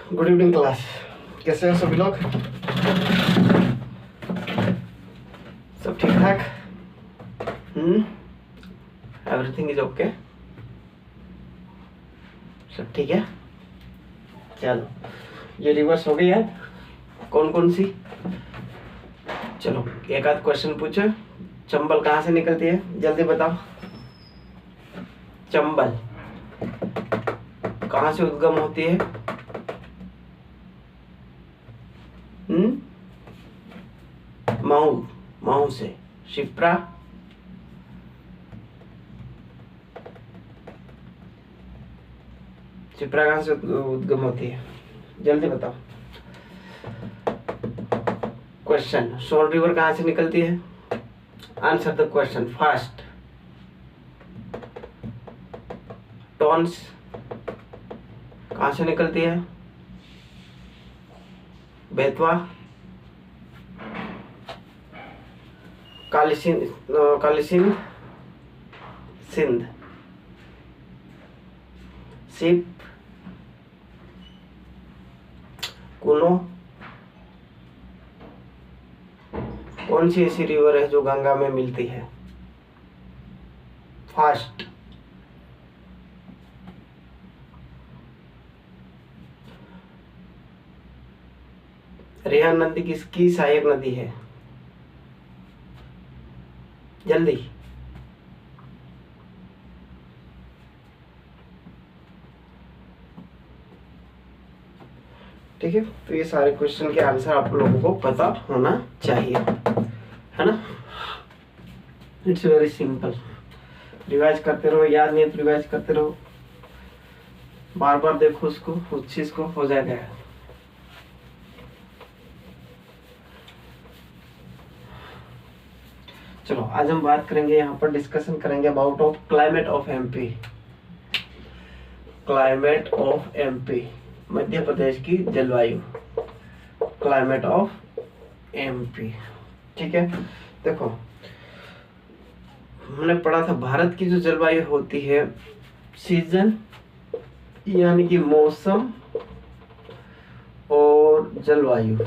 Good evening class, कैसे हो सभी लोग? सब ठीक ठाक? Everything is okay? सब ठीक है? चलो, ये रिवर्स हो गई है। कौन कौन सी? चलो एक आध क्वेश्चन पूछो। चंबल कहाँ से निकलती है, जल्दी बताओ। चंबल कहाँ से उद्गम होती है? मऊ, मऊ से। शिप्रा, शिप्रा कहाँ से उद्गम होती है, जल्दी बताओ। क्वेश्चन, सोन रिवर कहाँ से निकलती है? Answer the question fast. Tons कहाँ से निकलती है? बेतवा, कालीसिंध, सिंध। सिप, कुनो। कौन सी ऐसी रिवर है जो गंगा में मिलती है? फास्ट। रेहान नदी किसकी सहायक नदी है? जल्दी। ठीक है, तो ये सारे क्वेश्चन के आंसर आप लोगों को पता होना चाहिए, है ना? It's very simple. रिवाइज करते रहो, याद नहीं है तो रिवाइज करते रहो, बार बार देखो उसको, उस चीज को, हो जाएगा। चलो आज हम बात करेंगे, यहाँ पर डिस्कशन करेंगे about of climate of MP. Climate of MP, Madhya Pradesh की जलवायु। क्लाइमेट ऑफ एमपी, ठीक है। देखो हमने पढ़ा था भारत की जो जलवायु होती है, सीजन यानी कि मौसम और जलवायु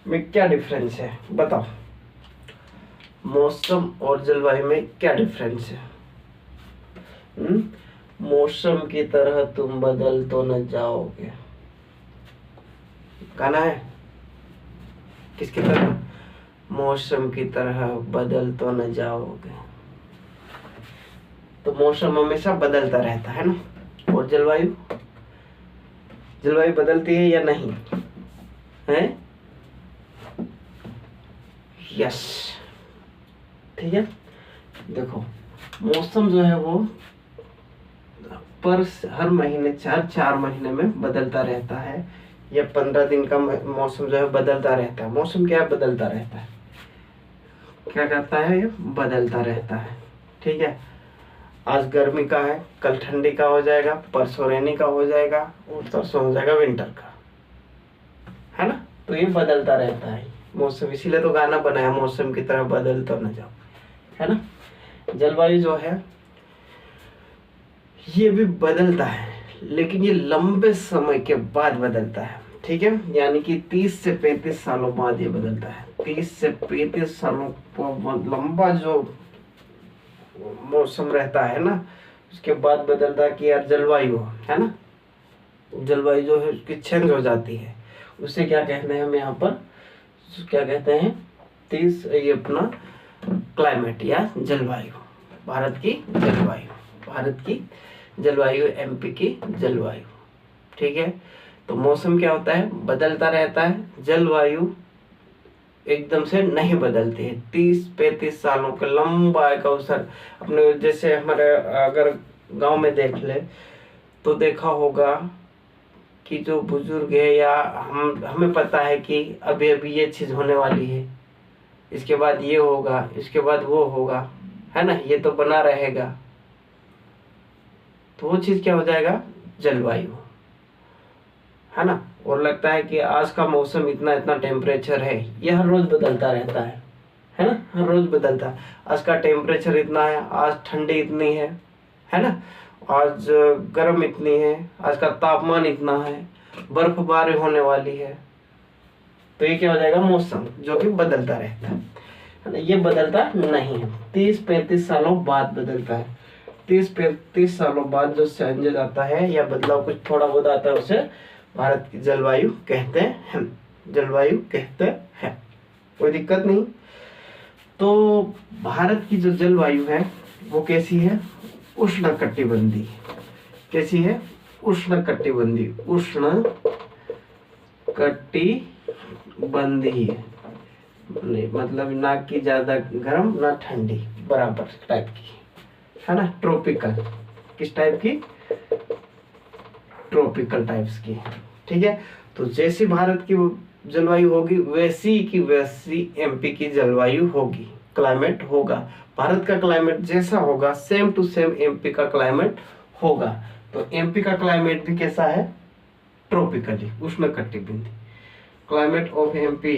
में क्या डिफरेंस है, बताओ। मौसम और जलवायु में क्या डिफरेंस है? मौसम की तरह तुम बदल तो न जाओगे, गाना है। किसकी तरह? मौसम की तरह बदल तो न जाओगे। तो मौसम हमेशा बदलता रहता है ना। और जलवायु, जलवायु बदलती है या नहीं है? यस, ठीक है। देखो मौसम जो है वो पर हर महीने, चार महीने में बदलता रहता है, या 15 दिन का मौसम जो है बदलता रहता है। मौसम क्या बदलता रहता है, क्या करता है? ये बदलता रहता है, ठीक है। आज गर्मी का है, कल ठंडी का हो जाएगा, परसों रेनी का हो जाएगा, और परसों हो जाएगा विंटर का, है ना। तो ये बदलता रहता है मौसम, इसीलिए तो गाना बनाया, मौसम की तरह बदल तो न जाओ, है ना। जलवायु जो है ये भी बदलता है, लेकिन ये लंबे समय के बाद बदलता है, ठीक है। यानी कि 30 से 35 सालों बाद ये बदलता है। 30 से 35 सालों को लंबा जो मौसम रहता है ना, उसके बाद बदलता है कि यार जलवायु, है ना। जलवायु जो है उसकी चेंज हो जाती है, उसे क्या कहते हैं हम यहाँ पर, क्या कहते हैं? 30, ये अपना क्लाइमेट या जलवायु, भारत की जलवायु, भारत की जलवायु, एमपी की जलवायु, ठीक है। तो मौसम क्या होता है? बदलता रहता है। जलवायु एकदम से नहीं बदलती है। 30-35 सालों के लंबा एक अवसर, अपने जैसे हमारे अगर गांव में देख ले तो देखा होगा कि जो बुजुर्ग है या हमें पता है कि अभी अभी ये चीज होने वाली है, इसके बाद ये होगा, इसके बाद वो होगा, है ना, ये तो बना रहेगा। तो वो चीज क्या हो जाएगा? जलवायु, है ना। और लगता है कि आज का मौसम इतना इतना टेम्परेचर है, ये हर रोज बदलता रहता है ना, हर रोज बदलता है। आज का टेम्परेचर इतना है, आज ठंडी इतनी है ना। आज गर्म इतनी है, आज का तापमान इतना है, बर्फबारी होने वाली है। तो ये क्या हो जाएगा, मौसम जो कि बदलता रहता है ना, ये बदलता नहीं है, 30-35 सालों बाद बदलता है। 30-35 सालों बाद जो चेंजेस आता है या बदलाव कुछ थोड़ा बहुत आता है, उसे भारत की जलवायु कहते हैं, जलवायु कहते हैं। कोई दिक्कत नहीं। तो भारत की जो जलवायु है वो कैसी है, उष्णकटिबंधीय। कैसी है, उष्णकटिबंधीय, उष्णकटिबंधीय, मतलब ना कि ज्यादा गर्म ना ठंडी, बराबर टाइप की, है ना। ट्रॉपिकल, किस टाइप की, ट्रॉपिकल टाइप्स की, ठीक है। तो जैसी भारत की जलवायु होगी वैसी की वैसी एमपी की जलवायु होगी, क्लाइमेट होगा। भारत का क्लाइमेट जैसा होगा सेम टू सेम एमपी का क्लाइमेट होगा। तो एमपी का क्लाइमेट भी कैसा है, ट्रॉपिकली, उष्णकटिबंधीय। Climate of MP,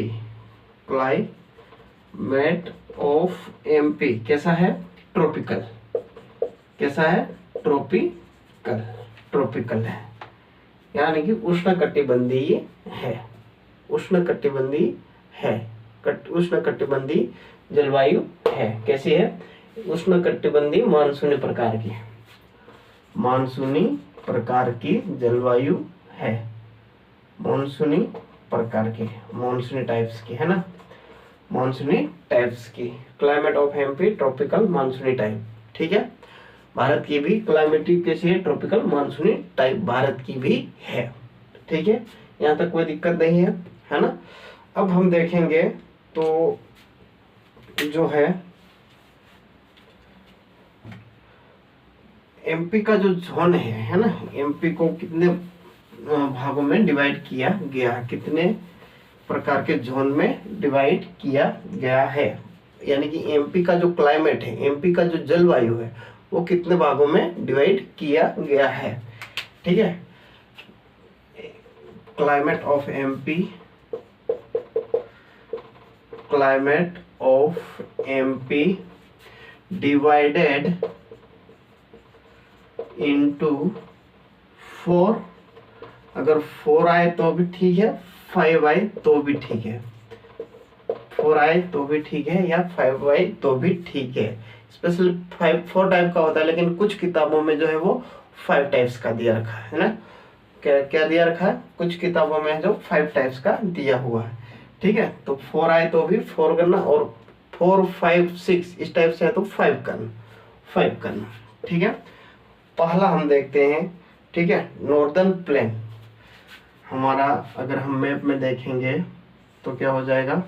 climate of MP कैसा है, ट्रॉपिकल। कैसा है, ट्रॉपिकल, ट्रॉपिकल है, यानी कि उष्णकटिबंधीय है, उष्णकटिबंधीय है, उष्णकटिबंधीय जलवायु है। कैसी है, उष्णकटिबंधीय मानसूनी प्रकार की, मानसूनी प्रकार की जलवायु है, मानसूनी प्रकार की, मानसूनी टाइप्स की, है ना, मानसूनी टाइप्स की। क्लाइमेट ऑफ एमपी ट्रॉपिकल मानसूनी टाइप, ठीक है। भारत की भी क्लाइमेटिक कैसी है, ट्रॉपिकल मानसूनी टाइप भारत की भी है, ठीक है। यहाँ तक कोई दिक्कत नहीं है ना। अब हम देखेंगे तो जो है एमपी का जो जोन है ना, एमपी को कितने भागों में डिवाइड किया गया, कितने प्रकार के जोन में डिवाइड किया गया है, यानी कि एमपी का जो क्लाइमेट है, एमपी का जो जलवायु है वो कितने भागों में डिवाइड किया गया है, ठीक है। Climate of MP, climate of MP divided into 4, अगर 4 आए तो भी ठीक है, 5 आए तो भी ठीक है, 4 आए तो भी ठीक है या 5 आए तो भी ठीक है। स्पेशली 4 टाइप का होता है, लेकिन कुछ किताबों में जो है वो 5 टाइप्स का दिया रखा है ना। क्या क्या दिया रखा है, कुछ किताबों में जो 5 टाइप्स का दिया हुआ है, ठीक है। तो 4 आए तो भी 4 करना, और 4, 5, 6 इस टाइप से है तो 5 करना, 5 करना, ठीक है। पहला हम देखते हैं, ठीक है, नॉर्दर्न प्लेन। हमारा अगर हम मैप में देखेंगे तो क्या हो जाएगा,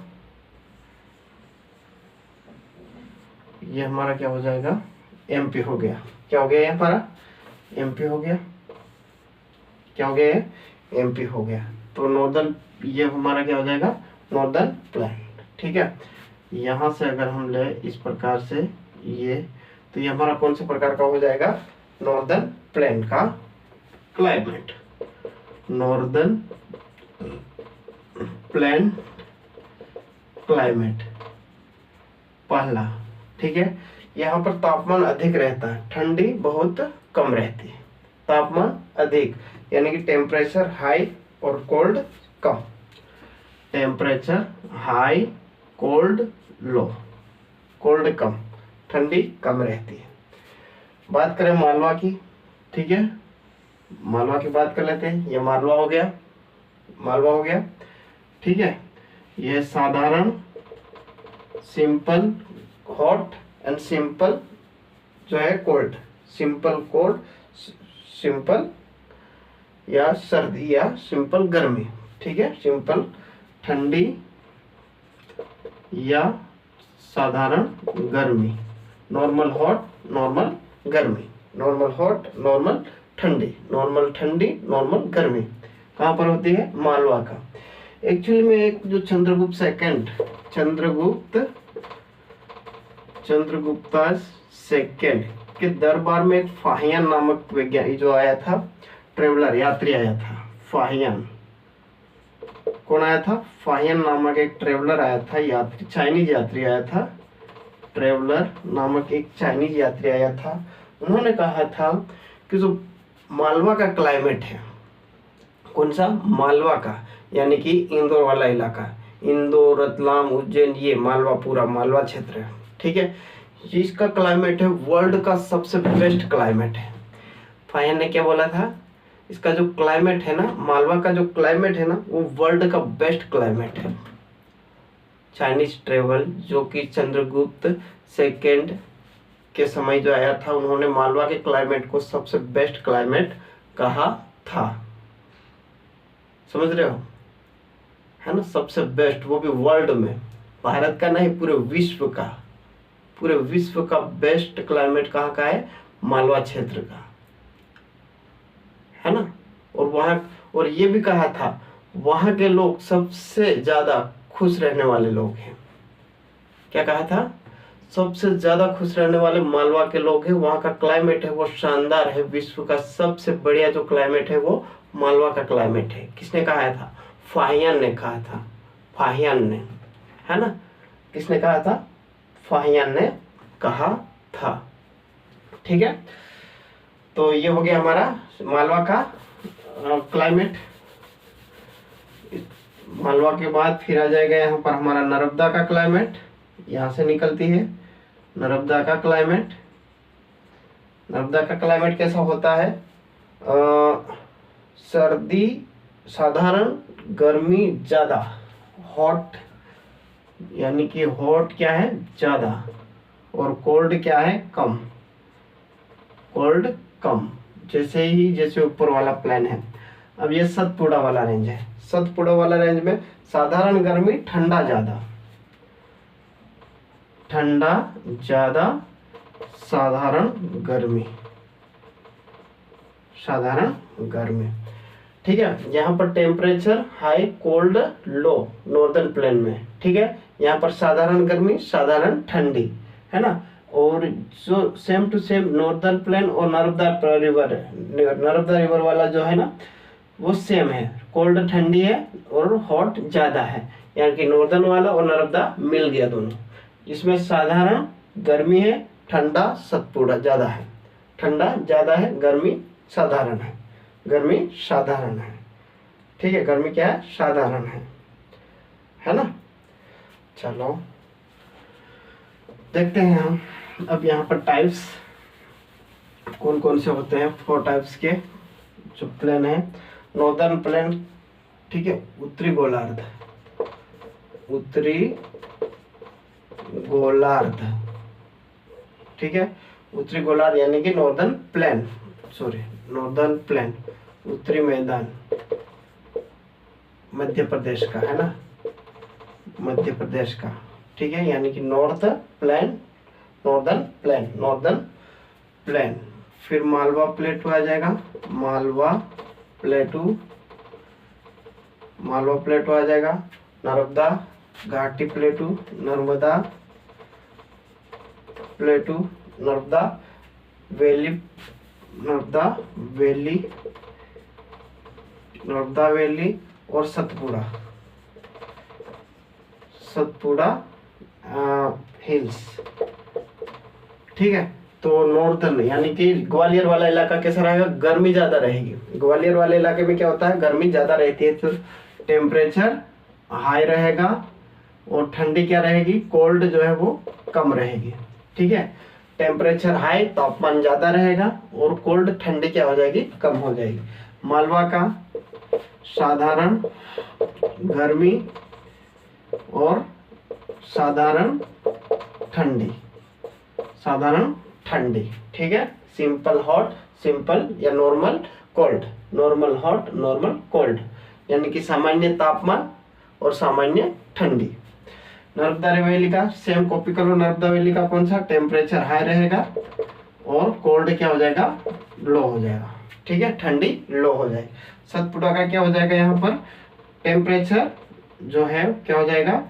ये हमारा क्या हो जाएगा, एमपी हो गया। क्या हो गया ये हमारा, एमपी हो गया। क्या हो गया ये, एमपी हो गया। तो नॉर्दर्न, ये हमारा क्या हो जाएगा, नॉर्दर्न प्लेन, ठीक है। यहाँ से अगर हम ले इस प्रकार से ये, तो ये हमारा कौन से प्रकार का हो जाएगा, नॉर्दर्न प्लेन का क्लाइमेट, नॉर्दर्न प्लेन क्लाइमेट पहला, ठीक है। यहाँ पर तापमान अधिक रहता है, ठंडी बहुत कम रहती है। तापमान अधिक यानी कि टेम्परेचर हाई और कोल्ड कम, टेम्परेचर हाई, कोल्ड लो, कोल्ड कम, ठंडी कम रहती है। बात करें मालवा की, ठीक है, मालवा की बात कर लेते हैं। ये मालवा हो गया, मालवा हो गया, ठीक है। यह साधारण, सिंपल हॉट एंड सिंपल जो है कोल्ड, सिंपल कोल्ड, सिंपल या सर्दी या सिंपल गर्मी, ठीक है। सिंपल ठंडी या साधारण गर्मी, नॉर्मल हॉट, नॉर्मल गर्मी, नॉर्मल हॉट, नॉर्मल ठंडी, नॉर्मल ठंडी, नॉर्मल गर्मी कहाँ पर होती है, मालवा का। एक्चुअली में एक जो चंद्रगुप्त सेकंड, चंद्रगुप्ता सेकंड के दरबार में एक फाहियान नामक वैज्ञानिक जो आया था, ट्रेवलर, यात्री आया था, फाहियान। कौन आया था, फाहियान नामक एक ट्रेवलर आया था, यात्री, चाइनीज यात्री आया था, ट्रेवलर नामक एक चाइनीज यात्री आया था। उन्होंने कहा था कि जो मालवा का क्लाइमेट है, कौन सा, मालवा का, यानी कि इंदौर वाला इलाका, इंदौर, रतलाम, उज्जैन, ये मालवा, पूरा मालवा क्षेत्र है, ठीक है। इसका क्लाइमेट है वर्ल्ड का सबसे बेस्ट क्लाइमेट है। फाहियान ने क्या बोला था, इसका जो क्लाइमेट है ना, मालवा का जो क्लाइमेट है ना, वो वर्ल्ड का बेस्ट क्लाइमेट है। चाइनीज ट्रेवल जो कि चंद्रगुप्त सेकेंड के समय जो आया था, उन्होंने मालवा के क्लाइमेट को सबसे बेस्ट क्लाइमेट कहा था, समझ रहे हो, है ना, सबसे बेस्ट, वो भी वर्ल्ड में, भारत का नहीं, पूरे विश्व का, पूरे विश्व का बेस्ट क्लाइमेट कहाँ का है, मालवा क्षेत्र का, है ना। और ये भी कहा था वहां के लोग सबसे ज्यादा खुश रहने वाले लोग हैं। क्या कहा था, सबसे ज्यादा खुश रहने वाले मालवा के लोग हैं, वहां का क्लाइमेट है वो शानदार है, विश्व का सबसे बढ़िया जो क्लाइमेट है वो मालवा का क्लाइमेट है। किसने कहा था, फाहियान ने कहा था, फाहियान ने, है ना, किसने कहा था, फाहियान ने कहा था, ठीक है। तो ये हो गया हमारा मालवा का क्लाइमेट। मालवा के बाद फिर आ जाएगा यहाँ पर हमारा नर्मदा का क्लाइमेट, यहाँ से निकलती है नर्मदा का क्लाइमेट। नर्मदा का क्लाइमेट कैसा होता है, सर्दी साधारण, गर्मी ज़्यादा, हॉट, यानी कि हॉट क्या है, ज़्यादा, और कोल्ड क्या है, कम, कोल्ड कम, जैसे ऊपर वाला प्लान है। अब ये सतपुड़ा वाला रेंज है, सतपुड़ा वाला रेंज में साधारण गर्मी, ठंडा ज़्यादा, ठंडा ज़्यादा, साधारण गर्मी, साधारण गर्मी, ठीक है। यहाँ पर टेम्परेचर हाई, कोल्ड, लो, नॉर्दर्न प्लेन में, ठीक है। यहाँ पर साधारण गर्मी, साधारण ठंडी, है ना। और जो same to same northern plain और नर्मदा रिवर वाला जो है ना, वो सेम है, कोल्ड ठंडी है और हॉट ज़्यादा है, यानी कि नॉर्दर्न वाला और नर्मदा मिल गया दोनों। इसमें साधारण गर्मी है, ठंडा सतपुड़ा ज़्यादा है, ठंडा ज़्यादा है, गर्मी साधारण है, गर्मी साधारण है, ठीक है, गर्मी क्या है, साधारण है ना। चलो देखते हैं हम अब यहाँ पर टाइप्स कौन कौन से होते हैं, 4 टाइप्स के जो प्लेन है। नॉर्दर्न प्लेन, ठीक है, उत्तरी गोलार्ध, उत्तरी गोलार्ध, ठीक है, उत्तरी गोलार्ध यानी कि northern plain, sorry northern plain, उत्तरी मैदान, मध्य प्रदेश का, है ना, मध्य प्रदेश का, ठीक है, यानी कि north plain, northern plain, northern plain. फिर मालवा प्लेटू आ जाएगा, मालवा प्लेटू, मालवा प्लेटू आ जाएगा, नर्मदा घाटी प्लेटू, Narmada प्लेटू, Narmada valley, Narmada valley, Narmada valley, और सतपुड़ा, सतपुड़ा हिल्स, ठीक है। तो नॉर्थन यानी कि ग्वालियर वाला इलाका कैसा रहेगा, गर्मी ज्यादा रहेगी। ग्वालियर वाले इलाके में क्या होता है, गर्मी ज्यादा रहती है, तो टेम्परेचर हाई रहेगा और ठंडी क्या रहेगी, कोल्ड जो है वो कम रहेगी, ठीक है। टेम्परेचर हाई, तापमान ज्यादा रहेगा, और कोल्ड, ठंडी क्या हो जाएगी, कम हो जाएगी। मालवा का साधारण गर्मी और साधारण ठंडी, साधारण ठंडी, ठीक है। सिंपल हॉट, सिंपल या normal cold, normal hot, normal cold, यानी कि सामान्य तापमान और सामान्य ठंडी। नर्मदा वैली का सेम कॉपी करो, नर्मदा वैली का कौन सा, टेम्परेचर हाई रहेगा और कोल्ड क्या हो जाएगा, लो हो जाएगा, ठीक है, ठंडी लो हो जाएगी। सतपुड़ा का क्या हो जाएगा, यहाँ पर टेम्परेचर जो है क्या हो जाएगा,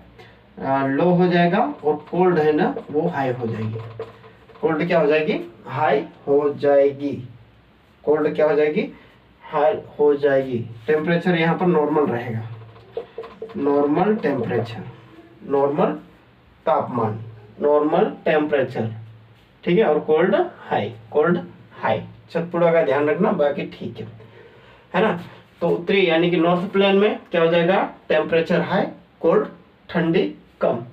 लो हो जाएगा, और कोल्ड है ना वो हाई हो जाएगी, कोल्ड क्या हो जाएगी, हाई हो जाएगी, कोल्ड क्या हो जाएगी, हाई हो जाएगी। टेम्परेचर यहाँ पर नॉर्मल रहेगा, नॉर्मल टेम्परेचर, नॉर्मल तापमान, नॉर्मल टेम्परेचर, ठीक है, और cold high, cold high, Satpura का ध्यान रखना, बाकी ठीक है ना। तो उत्तरी यानी कि नॉर्थ प्लेन में क्या हो जाएगा, टेम्परेचर हाई, कोल्ड ठंडी कम।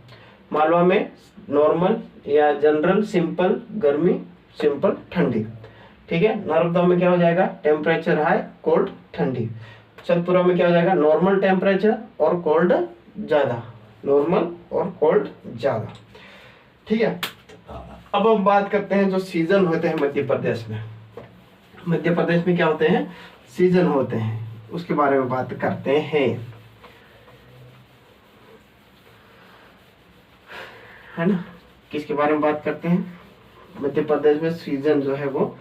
मालवा में नॉर्मल या जनरल, सिंपल गर्मी, सिंपल ठंडी, ठीक है। नर्मदा में क्या हो जाएगा, टेम्परेचर हाई, कोल्ड ठंडी। सतपुरा में क्या हो जाएगा, नॉर्मल टेम्परेचर और कोल्ड ज़्यादा, नॉर्मल और कोल्ड ज़्यादा, ठीक है। अब हम बात करते हैं जो सीजन होते हैं मध्य प्रदेश में। मध्य प्रदेश में क्या होते हैं, सीजन होते हैं, उसके बारे में बात करते हैं, है ना। किसके बारे में बात करते हैं, मध्य प्रदेश में सीजन जो है वो,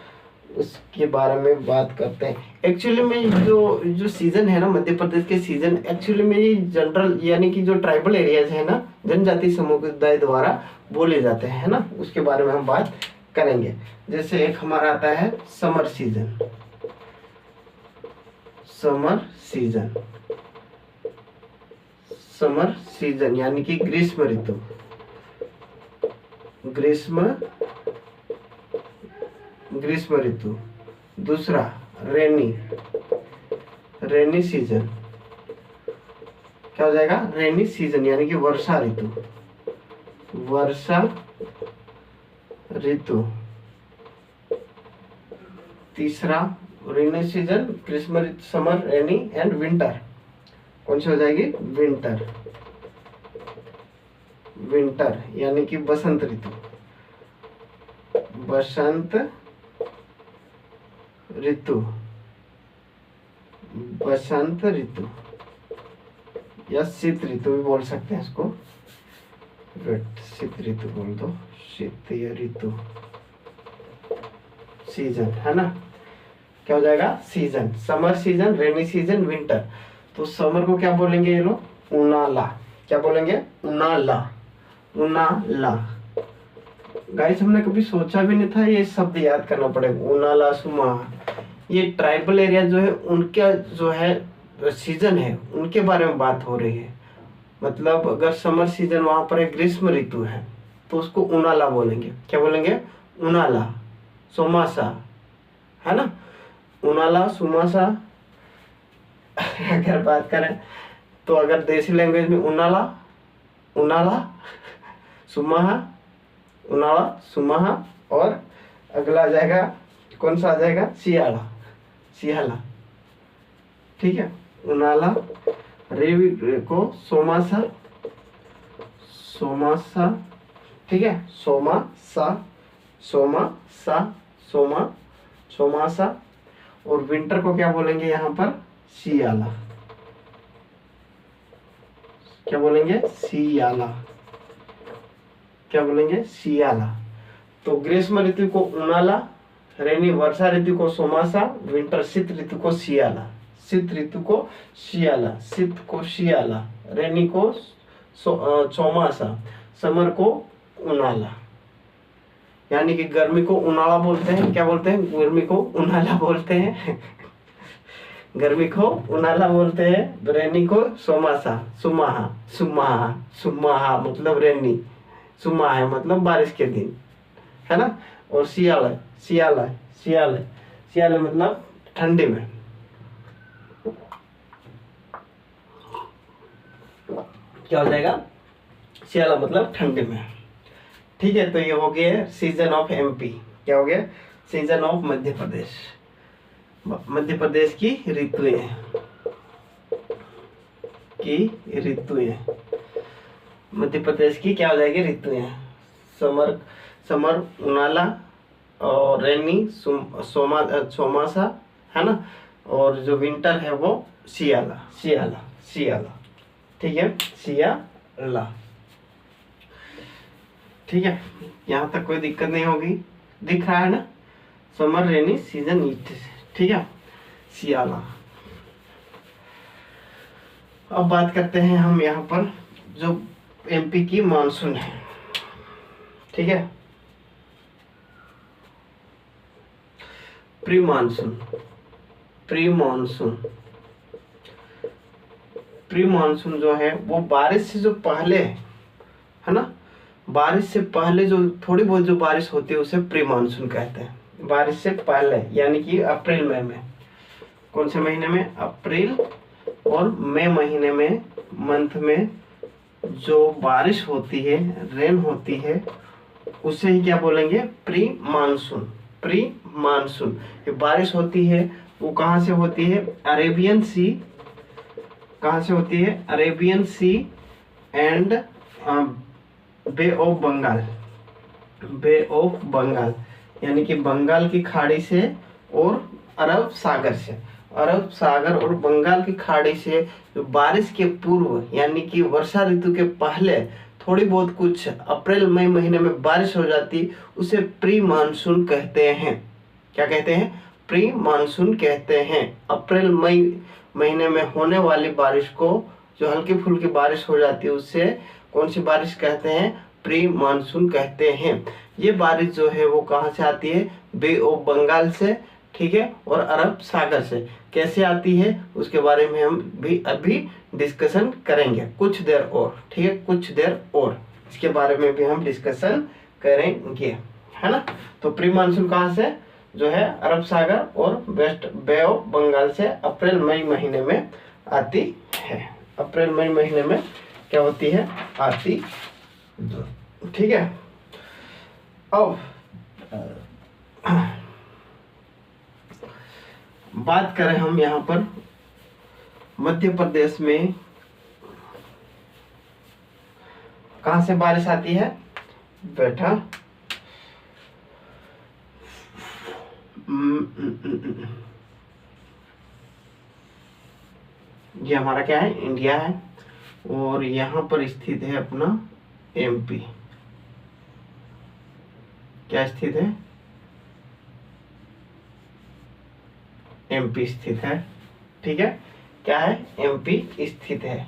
उसके बारे में बात करते हैं। एक्चुअली में जो सीजन है ना मध्य प्रदेश के सीजन, एक्चुअली में ये जनरल यानी कि जो ट्राइबल एरियाज है ना, जनजाति समुदाय द्वारा बोले जाते हैं ना, उसके बारे में हम बात करेंगे। जैसे एक हमारा आता है summer season, summer season, summer season यानी कि ग्रीष्म ऋतु, ग्रीष्म ऋतु। दूसरा रेनी सीजन, क्या हो जाएगा, रेनी सीजन यानी कि वर्षा ऋतु, वर्षा ऋतु। तीसरा रेनी सीजन, ग्रीष्म ऋतु, समर, रेनी एंड विंटर, कौन सी हो जाएगी, विंटर, विंटर यानी कि बसंत ऋतु, बसंत ऋतु, बसंत ऋतु या शीत ऋतु भी बोल सकते हैं इसको, शीत ऋतु बोल दो, शीतीय ऋतु, सीजन, है ना। क्या हो जाएगा, season, summer season, rainy season, winter. तो समर को क्या बोलेंगे ये लोग, उनाला, क्या बोलेंगे, उनाला, उनाला। गाइस हमने कभी सोचा भी नहीं था ये शब्द याद करना पड़ेगा, उनाला, सुमा। ये ट्राइबल एरिया जो है उनका जो है सीजन है, उनके बारे में बात हो रही है। मतलब अगर समर सीजन वहां पर एक ग्रीष्म ऋतु है तो उसको उनाला बोलेंगे, क्या बोलेंगे, उनाला, सोमासा, है ना, उनाला, सुमासा। अगर बात करें तो अगर देसी लैंग्वेज में उनाला, उनाला, सुमाहा, उनाला, सुमाहा, और अगला आ जाएगा, कौन सा आ जाएगा, सियाला, सियाला, ठीक है। उनाला, रे को सोमासा, सोमासा, ठीक है, सोमासा, सोमासा, सोमा, सोमासा। और विंटर को क्या बोलेंगे यहाँ पर, सियाला, क्या बोलेंगे, सियाला, क्या बोलेंगे, सियाला। तो ग्रीष्म ऋतु को उनाला, रेनी वर्षा ऋतु को सोमासा, विंटर शीत ऋतु को सियाला, शीत ऋतु को सियाला, शीत को सियाला, रेनी को चौमासा, समर को उनाला। यानी कि गर्मी को उनाला बोलते हैं, क्या बोलते हैं, गर्मी को उनाला बोलते हैं। गर्मी को उनाला बोलते हैं, रेनी को सोमासा, सुमाहा, सुमाहा, सुमाहा मतलब रेनी, सुमाहा मतलब बारिश के दिन, है ना। और सियाला, सियाला, सियाला, सियाला मतलब ठंडी में। क्या हो जाएगा, सियाला मतलब ठंडी में, ठीक है। तो ये हो गया सीजन ऑफ एमपी, क्या हो गया, सीजन ऑफ मध्य प्रदेश, मध्य प्रदेश की ऋतुएं, मध्य प्रदेश की क्या हो जाएगी, ऋतुएं। समर, समर उनाला, और रेनी सोमासा, है ना। और जो विंटर है वो सियाला, सियाला, सियाला, ठीक है, सियाला, ठीक है। यहाँ तक कोई दिक्कत नहीं होगी, दिख रहा है ना, समर, रेनी सीजन, ठीक है, सियाला। अब बात करते हैं हम यहाँ पर जो एमपी की मानसून है, ठीक है। Pre monsoon, pre monsoon, pre monsoon जो है वो बारिश से जो पहले, है ना, बारिश से पहले जो थोड़ी बहुत जो बारिश होती है उसे प्री मानसून कहते हैं। बारिश से पहले यानी कि अप्रैल मई में, कौन से महीने में, अप्रैल और मई महीने में, मंथ में जो बारिश होती है, रेन होती है, उसे ही क्या बोलेंगे, प्री मानसून। प्री मानसून ये बारिश होती है वो कहाँ से होती है, अरेबियन सी, कहाँ से होती है, Arabian sea and bay of Bengal, bay of Bengal यानी कि बंगाल की खाड़ी से और अरब सागर से, अरब सागर और बंगाल की खाड़ी से जो बारिश के पूर्व यानी कि वर्षा ऋतु के पहले थोड़ी बहुत कुछ अप्रैल मई महीने में बारिश हो जाती, उसे प्री मानसून कहते हैं। क्या कहते हैं, प्री मानसून कहते हैं। अप्रैल मई महीने में होने वाली बारिश को, जो हल्की फुल्की बारिश हो जाती है, उससे कौन सी बारिश कहते हैं, प्री मानसून कहते हैं। ये बारिश जो है वो कहाँ से आती है, बे ऑफ बंगाल से, ठीक है, और अरब सागर से। कैसे आती है उसके बारे में हम भी अभी डिस्कशन करेंगे कुछ देर और, ठीक है, कुछ देर और इसके बारे में भी हम डिस्कशन करेंगे, है ना। तो प्री मानसून कहाँ से जो है, अरब सागर और वेस्ट बे ऑफ बंगाल से अप्रैल मई महीने में आती है। अप्रैल मई महीने में क्या होती है, आती, ठीक है। अब बात करें हम यहाँ पर मध्य प्रदेश में कहाँ से बारिश आती है बेटा, ये हमारा क्या है, इंडिया है, और यहाँ पर स्थित है अपना एमपी। क्या स्थित है, एमपी स्थित है, ठीक है, क्या है, एमपी स्थित है।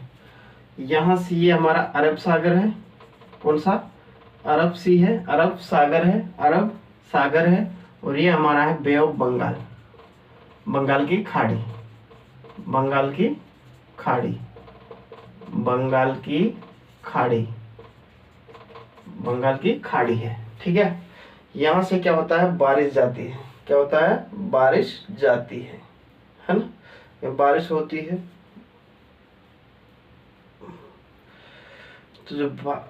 यहाँ से ये हमारा अरब सागर है, कौन सा, अरब सी है, अरब सागर है, अरब सागर है, और ये हमारा है बे ऑफ बंगाल, बंगाल की खाड़ी, बंगाल की खाड़ी, बंगाल की खाड़ी, बंगाल की खाड़ी है, ठीक है। यहाँ से क्या होता है, बारिश जाती है, क्या होता है, बारिश जाती है ना, ये बारिश होती है। तो जो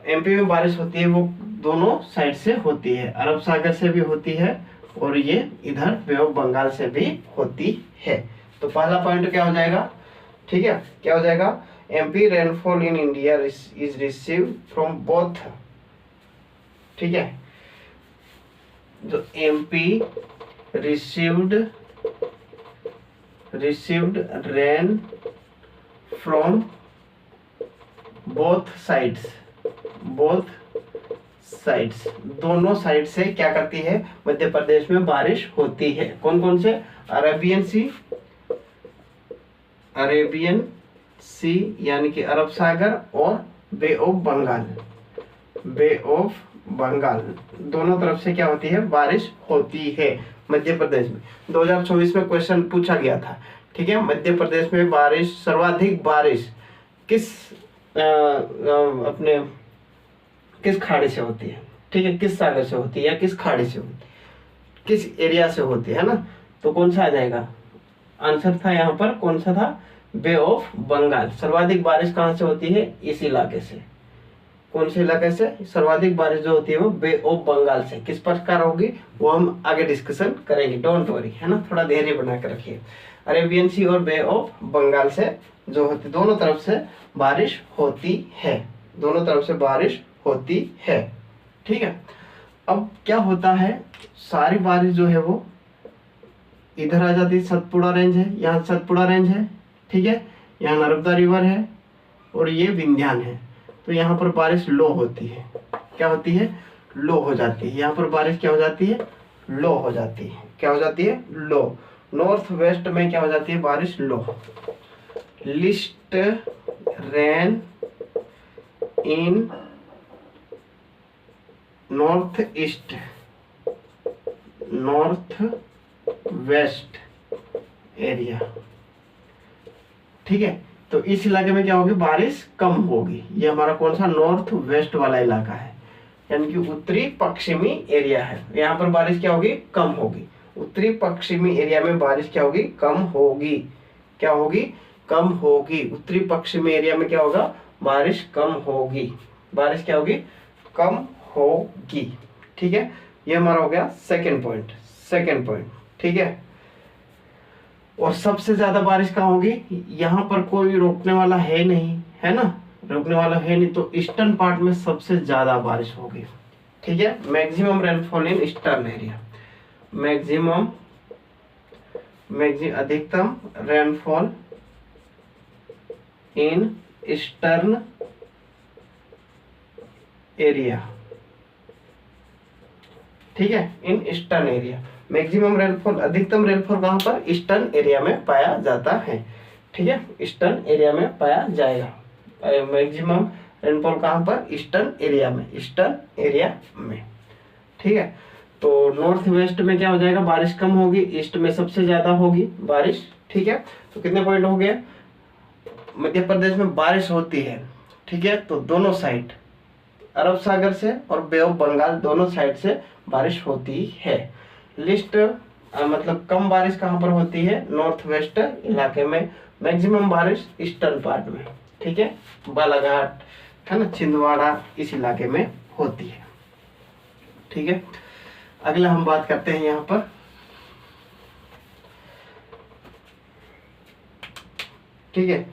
एमपी में बारिश होती है वो दोनों साइड से होती है, अरब सागर से भी होती है और ये इधर बे ऑफ बंगाल से भी होती है। तो पहला पॉइंट क्या हो जाएगा, ठीक है, क्या हो जाएगा, MP rainfall in India is received from both, ठीक है, जो MP received rain from both sides, दोनों साइड से क्या करती है, मध्य प्रदेश में बारिश होती है। कौन कौन से, अरेबियन सी यानी कि अरब सागर और bay of Bengal, bay of Bengal, दोनों तरफ से क्या होती है, बारिश होती है मध्य प्रदेश में। 2024 में क्वेश्चन पूछा गया था, ठीक है, मध्य प्रदेश में बारिश, सर्वाधिक बारिश किस अपने किस खाड़ी से होती है, ठीक है, किस सागर से होती है या किस खाड़ी से होती है, किस एरिया से होती है ना। तो कौन सा आ जाएगा, आंसर था यहाँ पर कौन सा था, बे ऑफ बंगाल। सर्वाधिक बारिश कहाँ से होती है, इस इलाके से, कौन से इलाके से, सर्वाधिक बारिश जो होती है वो बे ऑफ बंगाल से। किस प्रकार होगी वो हम आगे डिस्कशन करेंगे, डोंट वरी, है ना, थोड़ा धैर्य बना कर रखिए। अरेबियन सी और बे ऑफ बंगाल से जो होती, दोनों तरफ से बारिश होती है, दोनों तरफ से बारिश होती है, ठीक है। अब क्या होता है, सारी बारिश जो है वो इधर आ जाती है, सतपुड़ा रेंज है, यहाँ सतपुड़ा रेंज है, ठीक है, यहाँ नर्मदा रिवर है और ये विंध्यान है। तो यहाँ पर बारिश लो होती है, क्या होती है, लो हो जाती है। यहाँ पर बारिश क्या हो जाती है, लो हो जाती है, क्या हो जाती है, लो। नॉर्थ वेस्ट में क्या हो जाती है, बारिश low. Least rain in north east, north west area, ठीक है। तो इस इलाके में क्या होगी, बारिश कम होगी। ये हमारा कौन सा, नॉर्थ वेस्ट वाला इलाका है, यानी कि उत्तरी पश्चिमी एरिया है, यहाँ पर बारिश क्या होगी, कम होगी। उत्तरी पश्चिमी एरिया में बारिश क्या होगी, कम होगी। क्या होगी, कम होगी। उत्तरी पश्चिमी एरिया में क्या होगा, बारिश कम होगी। बारिश क्या होगी, कम होगी। ठीक है, ये हमारा हो गया सेकंड पॉइंट। सेकंड पॉइंट, ठीक है। और सबसे ज्यादा बारिश कहाँ होगी, यहाँ पर कोई रोकने वाला है नहीं, है ना, रोकने वाला है नहीं, तो ईस्टर्न पार्ट में सबसे ज्यादा बारिश होगी। ठीक है, maximum rainfall in eastern area. Maximum अधिकतम रेनफॉल इन ईस्टर्न एरिया। ठीक है, in eastern area maximum rainfall, अधिकतम रेनफॉल कहां पर, ईस्टर्न एरिया में पाया जाता है। ठीक है, ईस्टर्न एरिया में पाया जाएगा। मैक्सिमम रेनफॉल कहां पर, ईस्टर्न एरिया में, ईस्टर्न एरिया में। ठीक है, तो नॉर्थ वेस्ट में क्या हो जाएगा, बारिश कम होगी, ईस्ट में सबसे ज्यादा होगी बारिश। ठीक है, तो कितने पॉइंट हो गए। मध्य प्रदेश में बारिश होती है, ठीक है, तो दोनों साइड, अरब सागर से और बे ऑफ बंगाल दोनों साइड से बारिश होती है। लिस्ट मतलब कम बारिश कहाँ पर होती है, नॉर्थ वेस्ट इलाके में। मैक्सिमम बारिश ईस्टर्न पार्ट में, ठीक है, बालाघाट, है ना, छिंदवाड़ा, इस इलाके में होती है। ठीक है, अगला हम बात करते हैं यहाँ पर, ठीक है।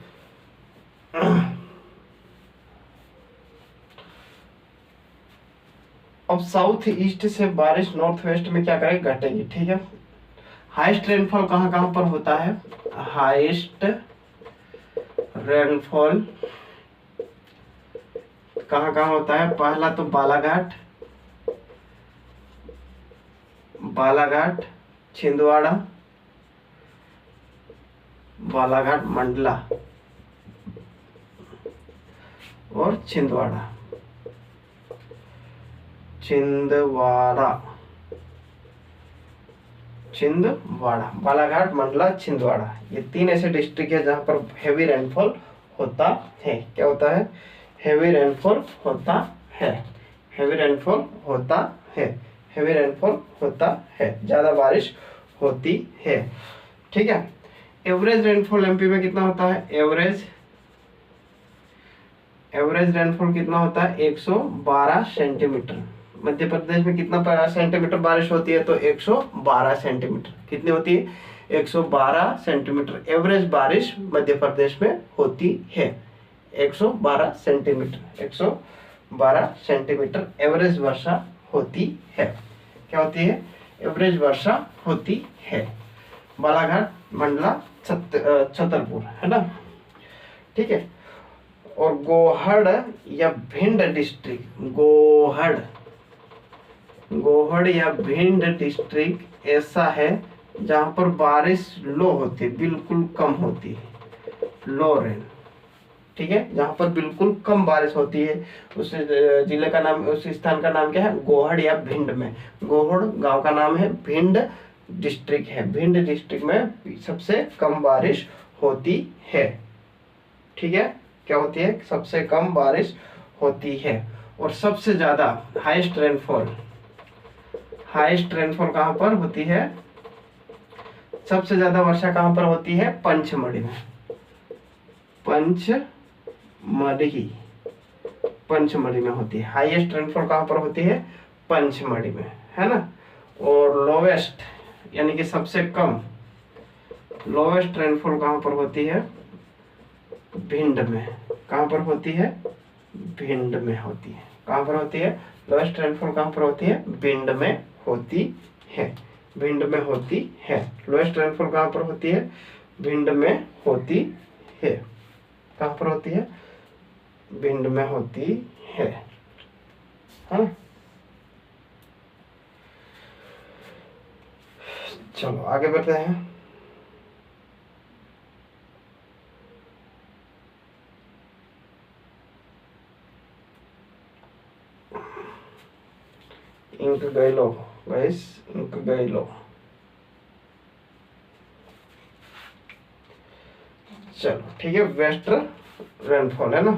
अब साउथ ईस्ट से बारिश नॉर्थ वेस्ट में क्या करेगी, घटेगी। ठीक है, हाईएस्ट रेनफॉल कहाँ कहाँ पर होता है, हाईएस्ट रेनफॉल कहाँ कहाँ होता है, पहला तो बालाघाट, छिंदवाड़ा, बालाघाट मंडला और छिंदवाड़ा, बालाघाट, मंडला, छिंदवाड़ा, ये तीन ऐसे डिस्ट्रिक्ट है जहां पर हेवी रेनफॉल होता है। क्या होता है, हेवी रेनफॉल होता है, हेवी रेनफॉल होता है, हेवी रेनफॉल होता है, ज्यादा बारिश होती है। ठीक है, एवरेज रेनफॉल एमपी में कितना होता है, एवरेज रेनफॉल कितना होता है, 112 सेंटीमीटर। मध्य प्रदेश में कितना सेंटीमीटर बारिश होती है, तो 112 सेंटीमीटर। कितनी होती है, 112 सेंटीमीटर एवरेज बारिश मध्य प्रदेश में होती है। 112 सेंटीमीटर, 112 सेंटीमीटर एवरेज वर्षा होती है। क्या होती है, एवरेज वर्षा होती है। बालाघाट, मंडला, छतरपुर, है ना। ठीक है, और गोहड़ या भिंड डिस्ट्रिक्ट, गोहड़ या भिंड डिस्ट्रिक्ट ऐसा है जहां पर बारिश लो होती है, बिल्कुल कम होती है, लो रेन। ठीक है, जहां पर बिल्कुल कम बारिश होती है, उस जिले का नाम, उस स्थान का नाम क्या है, गोहड़ या भिंड में। गोहड़ गांव का नाम है, भिंड डिस्ट्रिक्ट है, भिंड डिस्ट्रिक्ट में सबसे कम बारिश होती है। ठीक है, क्या होती है, सबसे कम बारिश होती है। और सबसे ज्यादा हाईएस्ट रेनफॉल कहां पर होती है, सबसे ज्यादा वर्षा कहां पर होती है, पंचमढ़ी में। पंचमढ़ी में होती है हाईएस्ट रेनफॉल। कहां पर होती है, पंचमढ़ी में, है ना। और लोवेस्ट यानी कि सबसे कम, लोवेस्ट रेनफॉल कहां पर होती है, भिंड में। कहां पर होती है, भिंड में होती है। कहां पर होती है, लोवेस्ट रेनफॉल कहां पर होती है, भिंड में होती है, भिंड में होती है। लोएस्ट रेनफॉल कहां पर होती है, भिंड में होती है। कहां पर होती है, भिंड में होती है। हाँ, चलो आगे बढ़ते हैं। इंक गए लो गाइस, इंक गए लो। चलो ठीक है, वेस्टर्न रेनफॉल है ना,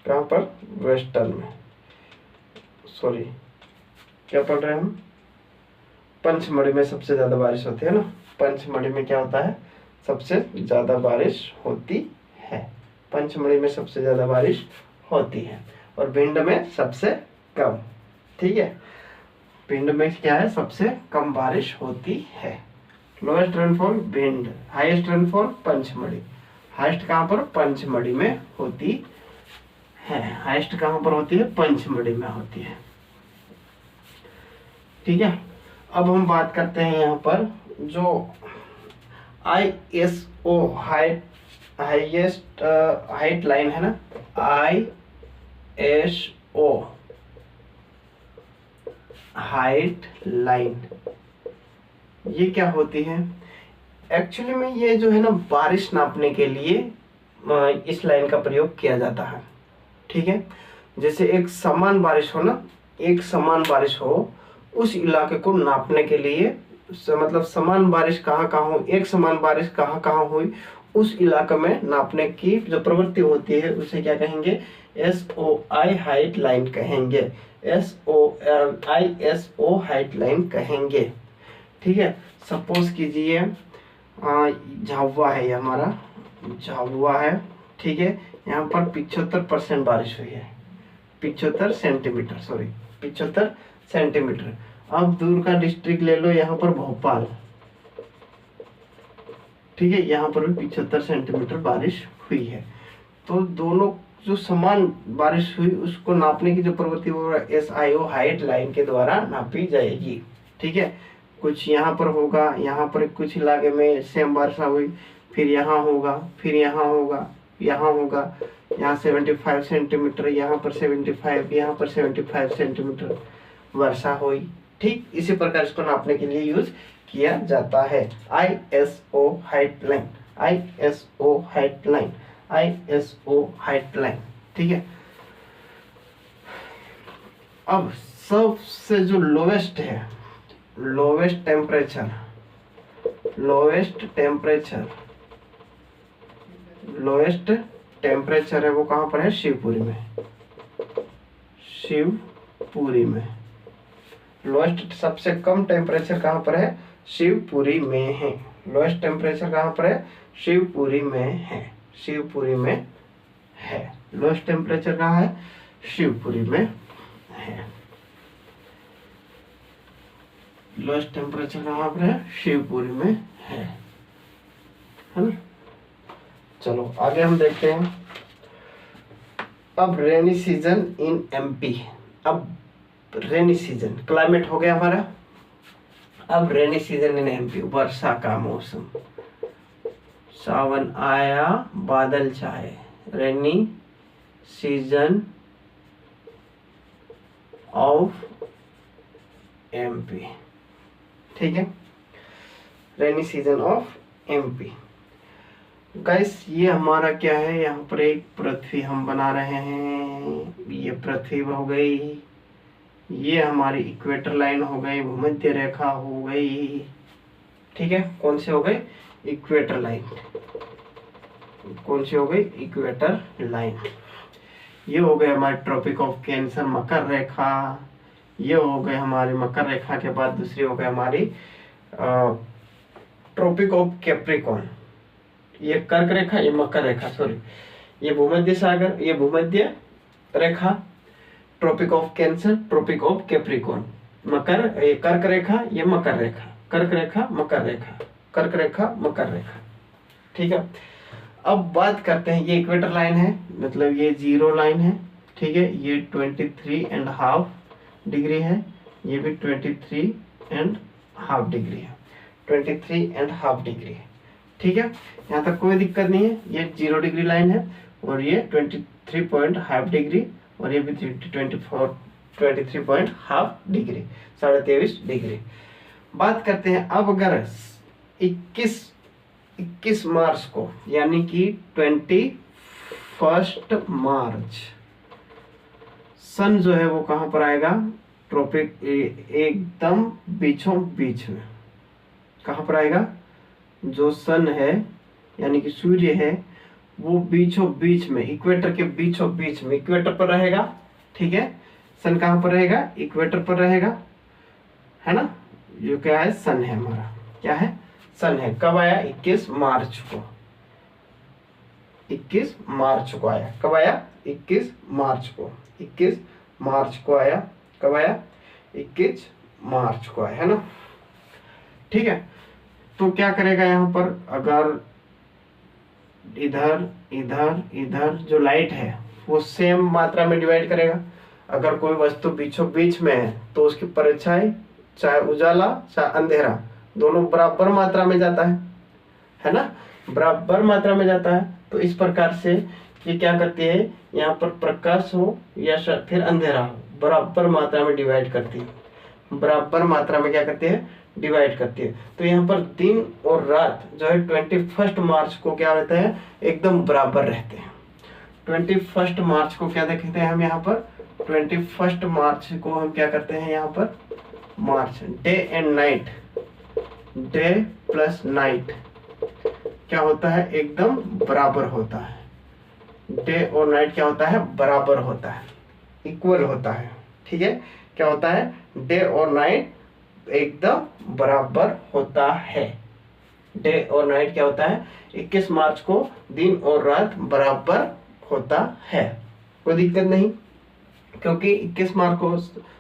कहां पर, वेस्टर्न में, सॉरी क्या पढ़ रहे हैं हम, पंचमढ़ी में सबसे ज़्यादा बारिश होती है ना, पंचमढ़ी में क्या होता है, सबसे ज़्यादा बारिश होती है, पंचमढ़ी में सबसे ज़्यादा बारिश होती है, और भिंड में सबसे कम। ठीक है, भिंड में क्या है, सबसे कम बारिश होती है। Lowest rainfall Bhind, highest rainfall Pachmarhi. Highest कहाँ पर, पंचमढ़ी में होती है, हाईएस्ट कहाँ पर होती है, पंचमढ़ी में होती है। ठीक है, अब हम बात करते हैं यहाँ पर जो ISO हाईएस्ट हाइट लाइन है ना, ISO हाइट लाइन, ये क्या होती है, एक्चुअली में ये जो है ना बारिश नापने के लिए इस लाइन का प्रयोग किया जाता है। ठीक है, जैसे एक समान बारिश हो ना, एक समान बारिश हो, उस इलाके को नापने के लिए, मतलब समान बारिश कहाँ कहाँ हो, एक समान बारिश कहाँ कहाँ हुई, उस इलाके में नापने की जो प्रवृत्ति होती है उसे क्या कहेंगे, SOI हाइट लाइन कहेंगे, ISO हाइट लाइन कहेंगे। ठीक है, सपोज कीजिए झाबुआ है, ये हमारा झाबुआ है। ठीक है, यहाँ पर 75% बारिश हुई है, 75 सेंटीमीटर, सॉरी 75 सेंटीमीटर। अब दूर का डिस्ट्रिक्ट ले लो, यहाँ पर भोपाल। ठीक है, यहाँ पर भी 75 सेंटीमीटर बारिश हुई है। तो दोनों जो समान बारिश हुई उसको नापने की जो प्रवृत्ति वो SIO हाइट लाइन के द्वारा नापी जाएगी। ठीक है, कुछ यहाँ पर होगा, यहाँ पर कुछ इलाके में सेम वर्षा हुई, फिर यहाँ होगा, फिर यहाँ होगा, यहाँ होगा, यहाँ 75 सेंटीमीटर, यहाँ पर 75, यहाँ पर 75 सेंटीमीटर वर्षा हुई। ठीक इसी प्रकार इसको नापने के लिए यूज किया जाता है, ISO height line, ISO height line, ISO height line. ठीक है, अब सबसे जो लोवेस्ट है, lowest temperature, lowest temperature, lowest temperature है वो कहाँ पर है, शिवपुरी में, शिवपुरी में। लोएस्ट सबसे कम टेम्परेचर कहाँ पर है, शिवपुरी में है। लोएस्ट टेम्परेचर कहाँ पर है, शिवपुरी में है, शिवपुरी में है। लोएस्ट टेम्परेचर कहाँ है, शिवपुरी में है। लोएस्ट टेम्परेचर कहाँ पर है, शिवपुरी में है ना। चलो आगे हम देखते हैं। अब रेनी सीजन इन MP। अब रेनी सीजन, क्लाइमेट हो गया हमारा, अब रेनी सीजन इन MP, वर्षा का मौसम। सावन आया बादल छाए, रेनी सीजन ऑफ MP। ठीक है, rainy season of MP। Guys ये हमारा क्या है, यहाँ पर एक पृथ्वी हम बना रहे हैं, ये पृथ्वी हो गई, ये हमारी इक्वेटर लाइन हो गई, भूमध्य रेखा हो गई। ठीक है, कौन सी हो गई, इक्वेटर लाइन, कौन सी हो गई, इक्वेटर लाइन। ये हो गए हमारे ट्रॉपिक ऑफ कैंसर, मकर रेखा। ये हो गए हमारी मकर रेखा के बाद दूसरी हो गई हमारी ट्रॉपिक ऑफ कैप्रिकॉर्न। ये कर्क रेखा, ये मकर रेखा, सॉरी ये भूमध्य सागर, ये भूमध्य रेखा, tropic of cancer, tropic of capricorn, मकर, ये कर्क रेखा, ये मकर रेखा, कर्क रेखा, मकर रेखा, कर्क रेखा, मकर रेखा। ठीक है, अब बात करते हैं, ये इक्वेटर लाइन है, मतलब ये जीरो लाइन है। ठीक है, ये 23.5 डिग्री है, ये भी 23.5 डिग्री है, 23.5 डिग्री है। ठीक है, यहाँ तक कोई दिक्कत नहीं है। ये 0 डिग्री लाइन है और ये 23.5 डिग्री, और ये भी 23.5 डिग्री, 23.5 डिग्री। बात करते हैं अब अगर 21 मार्च को, यानी कि 21 मार्च, सन जो है वो कहाँ पर आएगा, ट्रॉपिक एकदम बीचों बीच में। कहाँ पर आएगा, जो सन है यानी कि सूर्य है वो बीचों बीच में, इक्वेटर के बीचों बीच में, इक्वेटर पर रहेगा। ठीक है, सन कहाँ पर रहेगा, इक्वेटर पर रहेगा, है ना, जो क्या है सन है हमारा, क्या है सन है। कब आया 21 मार्च को, 21 मार्च को आया। कब आया 21 मार्च को, 21 मार्च को आया। कब आया 21 मार्च को आया, है ना। ठीक है, तो क्या करेगा यहाँ पर, अगर इधर इधर इधर जो लाइट है वो सेम मात्रा में डिवाइड करेगा। अगर कोई वस्तु बीचों बीच में है तो उसकी परछाई, चाहे उजाला चाहे अंधेरा, दोनों बराबर मात्रा में जाता है ना, बराबर मात्रा में जाता है। तो इस प्रकार से ये क्या करती है, यहाँ पर प्रकाश हो या फिर अंधेरा हो, बराबर मात्रा में डिवाइड करती है, बराबर मात्रा में क्या करती है, डिवाइड करती है। तो यहाँ पर दिन और रात जो है 21 मार्च को क्या रहते हैं, एकदम बराबर रहते हैं। 21 मार्च को क्या देखते हैं हम यहाँ पर, 21 मार्च को हम क्या करते हैं यहाँ पर, March, day and night, day plus night क्या होता है, एकदम बराबर होता है। डे और नाइट क्या होता है, बराबर होता है, इक्वल होता है। ठीक है, क्या होता है, डे और नाइट एकदम बराबर होता है। डे और नाइट क्या होता है, 21 मार्च को दिन और रात बराबर होता है, कोई दिक्कत नहीं। क्योंकि 21 मार्च को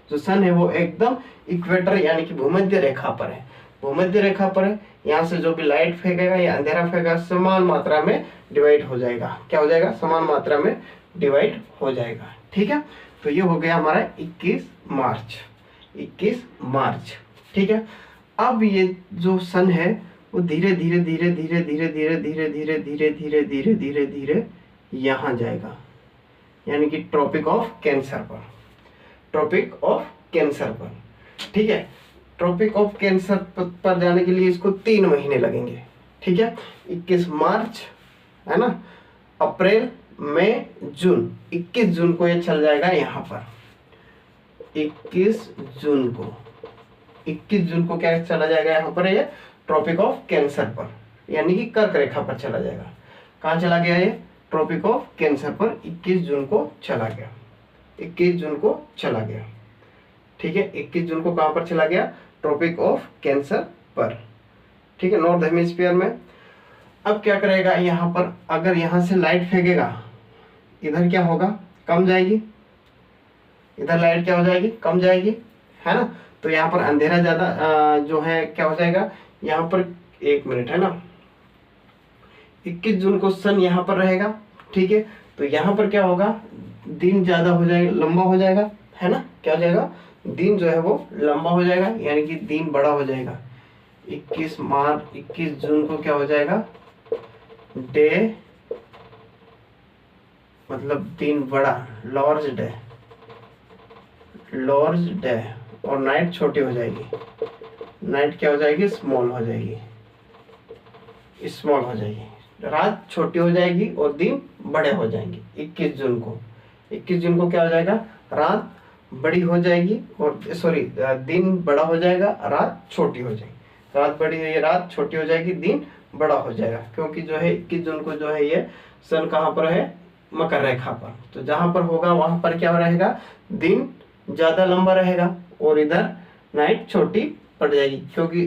जो सन है वो एकदम इक्वेटर यानी कि भूमध्य रेखा पर है, भूमध्य रेखा पर है। यहाँ से जो भी लाइट फेंकेगा या अंधेरा फेंकेगा समान मात्रा में डिवाइड हो जाएगा। क्या हो जाएगा, समान मात्रा में डिवाइड हो जाएगा। ठीक है, तो ये हो गया हमारा 21 मार्च, 21 मार्च। ठीक है, अब ये जो सन है वो धीरे धीरे धीरे धीरे धीरे धीरे धीरे धीरे धीरे धीरे धीरे धीरे धीरे यहाँ जाएगा, यानी कि ट्रॉपिक ऑफ कैंसर पर, ट्रॉपिक ऑफ कैंसर पर। ठीक है, ट्रॉपिक ऑफ कैंसर पर जाने के लिए इसको 3 महीने लगेंगे। ठीक है, 21 मार्च है ना, अप्रैल, मई, जून, 21 जून को ये चल जाएगा यहाँ पर। 21 जून को, 21 जून को क्या चला जाएगा यहाँ पर, ये ट्रॉपिक ऑफ कैंसर पर यानी कि कर्क रेखा पर चला जाएगा। कहाँ चला गया ये, ट्रॉपिक ऑफ कैंसर पर 21 जून को चला गया, 21 जून को चला गया। ठीक है, 21 जून को कहाँ पर चला गया, ट्रॉपिक ऑफ कैंसर पर। ठीक है, नॉर्थ हेमिस्फीयर में। अब क्या करेगा यहाँ पर, अगर यहाँ से लाइट फेंकेगा इधर क्या होगा, कम जाएगी, इधर लाइट क्या हो जाएगी, कम जाएगी, है ना। तो यहाँ पर अंधेरा ज्यादा जो है क्या हो जाएगा, यहाँ पर 1 मिनट है ना, 21 जून को सन यहाँ पर रहेगा। ठीक है, तो यहाँ पर क्या होगा, दिन ज्यादा हो जाएगा, लंबा हो जाएगा, है ना। क्या हो जाएगा, दिन जो है वो लंबा हो जाएगा, यानी कि दिन बड़ा हो जाएगा। 21 जून को क्या हो जाएगा, डे मतलब दिन बड़ा, लार्ज डे, लार्ज डे, और नाइट छोटी हो जाएगी, नाइट क्या हो जाएगी, स्मॉल हो जाएगी, स्मॉल हो जाएगी। रात छोटी हो जाएगी और दिन बड़े हो जाएंगे। 21 जून को, 21 जून को क्या हो जाएगा, रात बड़ी हो जाएगी और दिन बड़ा हो जाएगा, रात छोटी हो जाएगी, रात बड़ी, रात छोटी हो जाएगी, दिन बड़ा हो जाएगा। क्योंकि जो है 21 जून को जो है ये सन कहाँ पर है, मकर रेखा पर। तो जहां पर होगा वहां पर क्या रहेगा, दिन ज्यादा लंबा रहेगा और इधर नाइट छोटी पड़ जाएगी। क्योंकि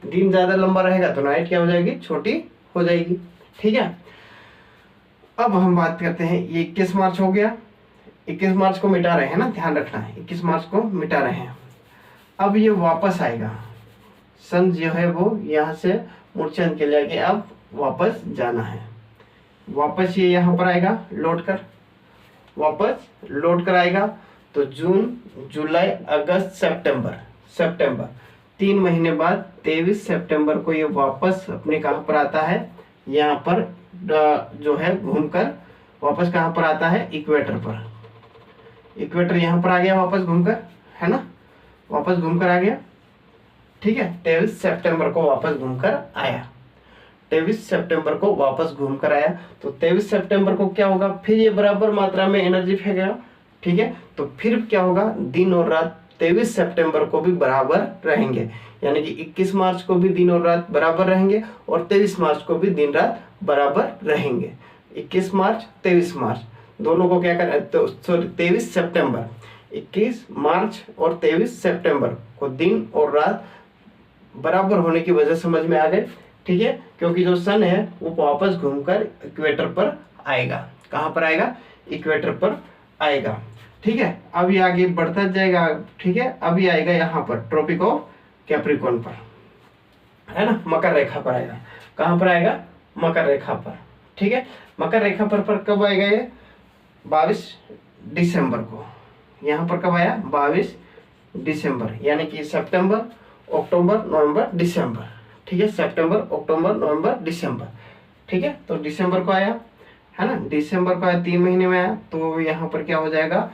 दिन ज्यादा लंबा रहेगा तो नाइट क्या हो जाएगी, छोटी हो जाएगी। ठीक है, अब हम बात करते हैं, ये 21 मार्च हो गया, 21 मार्च को मिटा रहे हैं ना, ध्यान रखना है, 21 मार्च को मिटा रहे हैं। अब ये वापस आएगा, सन जो है वो यहाँ से मूर्छन के लिए अब वापस जाना है, वापस ये यहाँ पर आएगा लौट कर, वापस लौट कर आएगा। तो जून, जुलाई, अगस्त, सितंबर, सितंबर 3 महीने बाद 23 सितंबर को ये वापस अपने कहाँ पर आता है, यहाँ पर जो है घूमकर वापस कहाँ पर आता है, इक्वेटर पर। इक्वेटर यहाँ पर आ गया वापस घूमकर, है ना, वापस घूमकर आ गया। ठीक है, 23 सितंबर को वापस घूमकर आया, 23 सितंबर को वापस घूमकर आया। तो 23 सितंबर को क्या होगा, फिर ये बराबर मात्रा में एनर्जी फेंकेगा। ठीक है, तो फिर क्या होगा, दिन और रात 23 सितंबर को भी बराबर रहेंगे, यानी कि 21 मार्च को भी दिन और रात बराबर रहेंगे और 23 मार्च को भी दिन रात बराबर रहेंगे। 21 मार्च 23 मार्च दोनों को क्या कर, तो सॉरी 23 सितंबर, 21 मार्च और 23 सितंबर को दिन और रात बराबर होने की वजह समझ में आ गई, ठीक है, क्योंकि जो सन है वो वापस घूमकर इक्वेटर पर आएगा। कहाँ पर आएगा? इक्वेटर पर आएगा, ठीक है। अब ये आगे बढ़ता जाएगा, ठीक है। अभी आएगा यहाँ पर ट्रॉपिक ऑफ कैप्रिकॉर्न पर, है ना, मकर रेखा पर आएगा। कहाँ पर आएगा? मकर रेखा पर, ठीक है। मकर रेखा पर कब आएगा ये? 22 दिसंबर को। यहाँ पर कब आया? 22 दिसंबर, यानी कि सितंबर, अक्टूबर, नवंबर, दिसंबर, ठीक है। सितंबर, अक्टूबर, नवंबर, दिसंबर, ठीक है। तो दिसंबर को आया, है ना, दिसंबर को आया, 3 महीने में आया। तो यहाँ पर क्या हो जाएगा?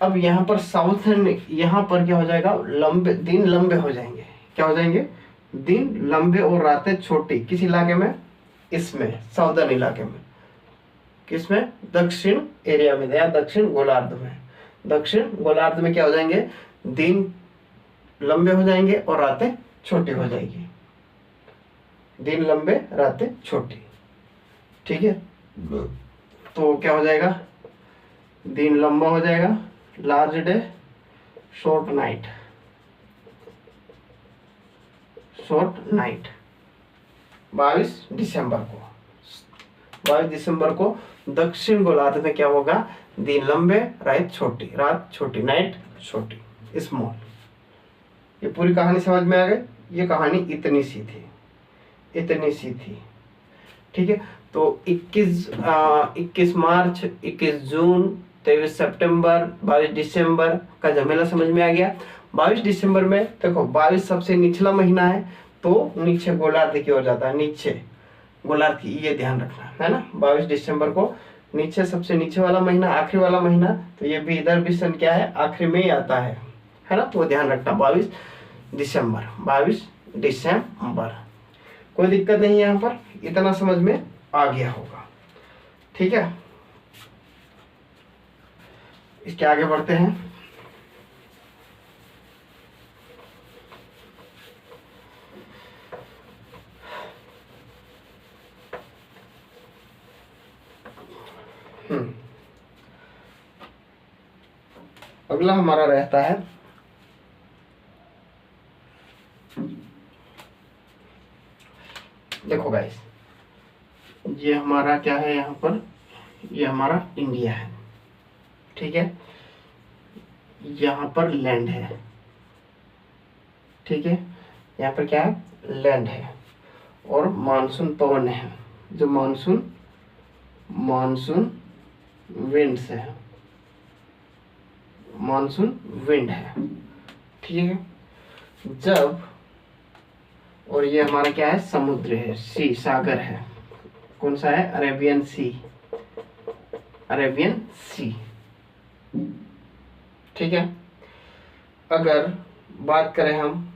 अब यहाँ पर साउथर्न, यहाँ पर क्या हो जाएगा? लंबे दिन, लंबे हो जाएंगे। क्या हो जाएंगे? दिन लंबे और रातें छोटी। किस इलाके में? इसमें साउदर्न इलाके में। किसमें? दक्षिण एरिया में या दक्षिण गोलार्ध में। दक्षिण गोलार्ध में क्या हो जाएंगे? दिन लंबे हो जाएंगे और रातें छोटी हो जाएगी। दिन लंबे, रातें छोटी, ठीक है। तो क्या हो जाएगा? दिन लंबा हो जाएगा, large day, short night, short night. 22 दिसंबर को, 22 दिसंबर को दक्षिण गोलार्ध में क्या होगा? दिन लंबे, रात छोटी, नाइट छोटी, स्मॉल। ये पूरी कहानी समझ में आ गई। ये कहानी इतनी सी थी, इतनी सी थी, ठीक है। तो 21 मार्च, 21 जून, 23 सितंबर, 22 दिसंबर का झमेला समझ में आ गया। 22 दिसंबर में देखो, 22 सबसे निचला महीना है, तो नीचे गोलार्ध की ओर जाता है, नीचे गोलार्ध की, ये ध्यान रखना है ना। 22 दिसंबर को नीचे, सबसे नीचे वाला महीना, आखिरी वाला महीना, तो ये भी इधर भी सन क्या है? आखिरी में ही आता है ना। तो ध्यान रखना, 22 दिसंबर, 22 दिसंबर। कोई दिक्कत नहीं है, यहाँ पर इतना समझ में आ गया होगा, ठीक है। इसके आगे बढ़ते हैं। अगला हमारा रहता है देखो गाइस, ये हमारा क्या है यहाँ पर? ये हमारा इंडिया है, ठीक है। यहाँ पर लैंड है, ठीक है। यहाँ पर क्या है? लैंड है। और मानसून पवन है, जो मानसून विंड्स है, मानसून विंड है, ठीक है। जब, और ये हमारा क्या है? समुद्र है, सी, सागर है। कौन सा है? अरेबियन सी, अरेबियन सी, ठीक है। अगर बात करें हम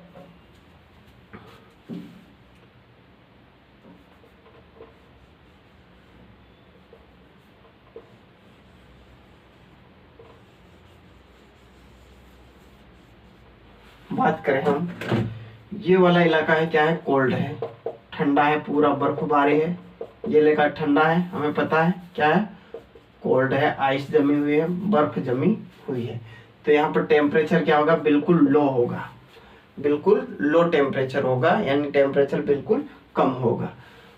ये वाला इलाका है, क्या है? कोल्ड है, ठंडा है, पूरा बर्फबारी है। ये इलाका ठंडा है, हमें पता है, क्या है? कोल्ड है, आइस जमी हुई है, बर्फ जमी हुई है। तो यहाँ पर टेम्परेचर क्या होगा? बिल्कुल लो होगा, बिल्कुल लो टेम्परेचर होगा, यानी टेम्परेचर बिल्कुल कम होगा।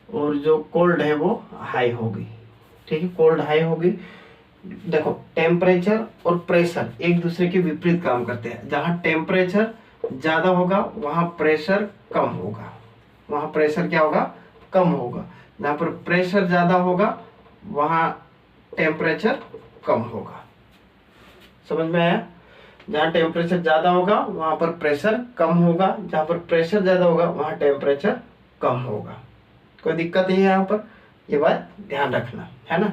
और जो कोल्ड है वो हाई होगी, ठीक है। कोल्ड हाई होगी। देखो, टेम्परेचर और प्रेशर एक दूसरे के विपरीत काम करते हैं। जहाँ टेम्परेचर ज्यादा होगा वहाँ प्रेशर कम होगा, वहाँ प्रेशर क्या होगा? कम होगा। जहाँ पर प्रेशर ज्यादा होगा वहाँ टेम्परेचर कम होगा। समझ में आया? जहाँ टेम्परेचर ज्यादा होगा वहाँ पर प्रेशर कम होगा, जहाँ पर प्रेशर ज्यादा होगा वहाँ टेम्परेचर कम होगा। कोई दिक्कत नहीं है यहाँ पर, ये बात ध्यान रखना है ना।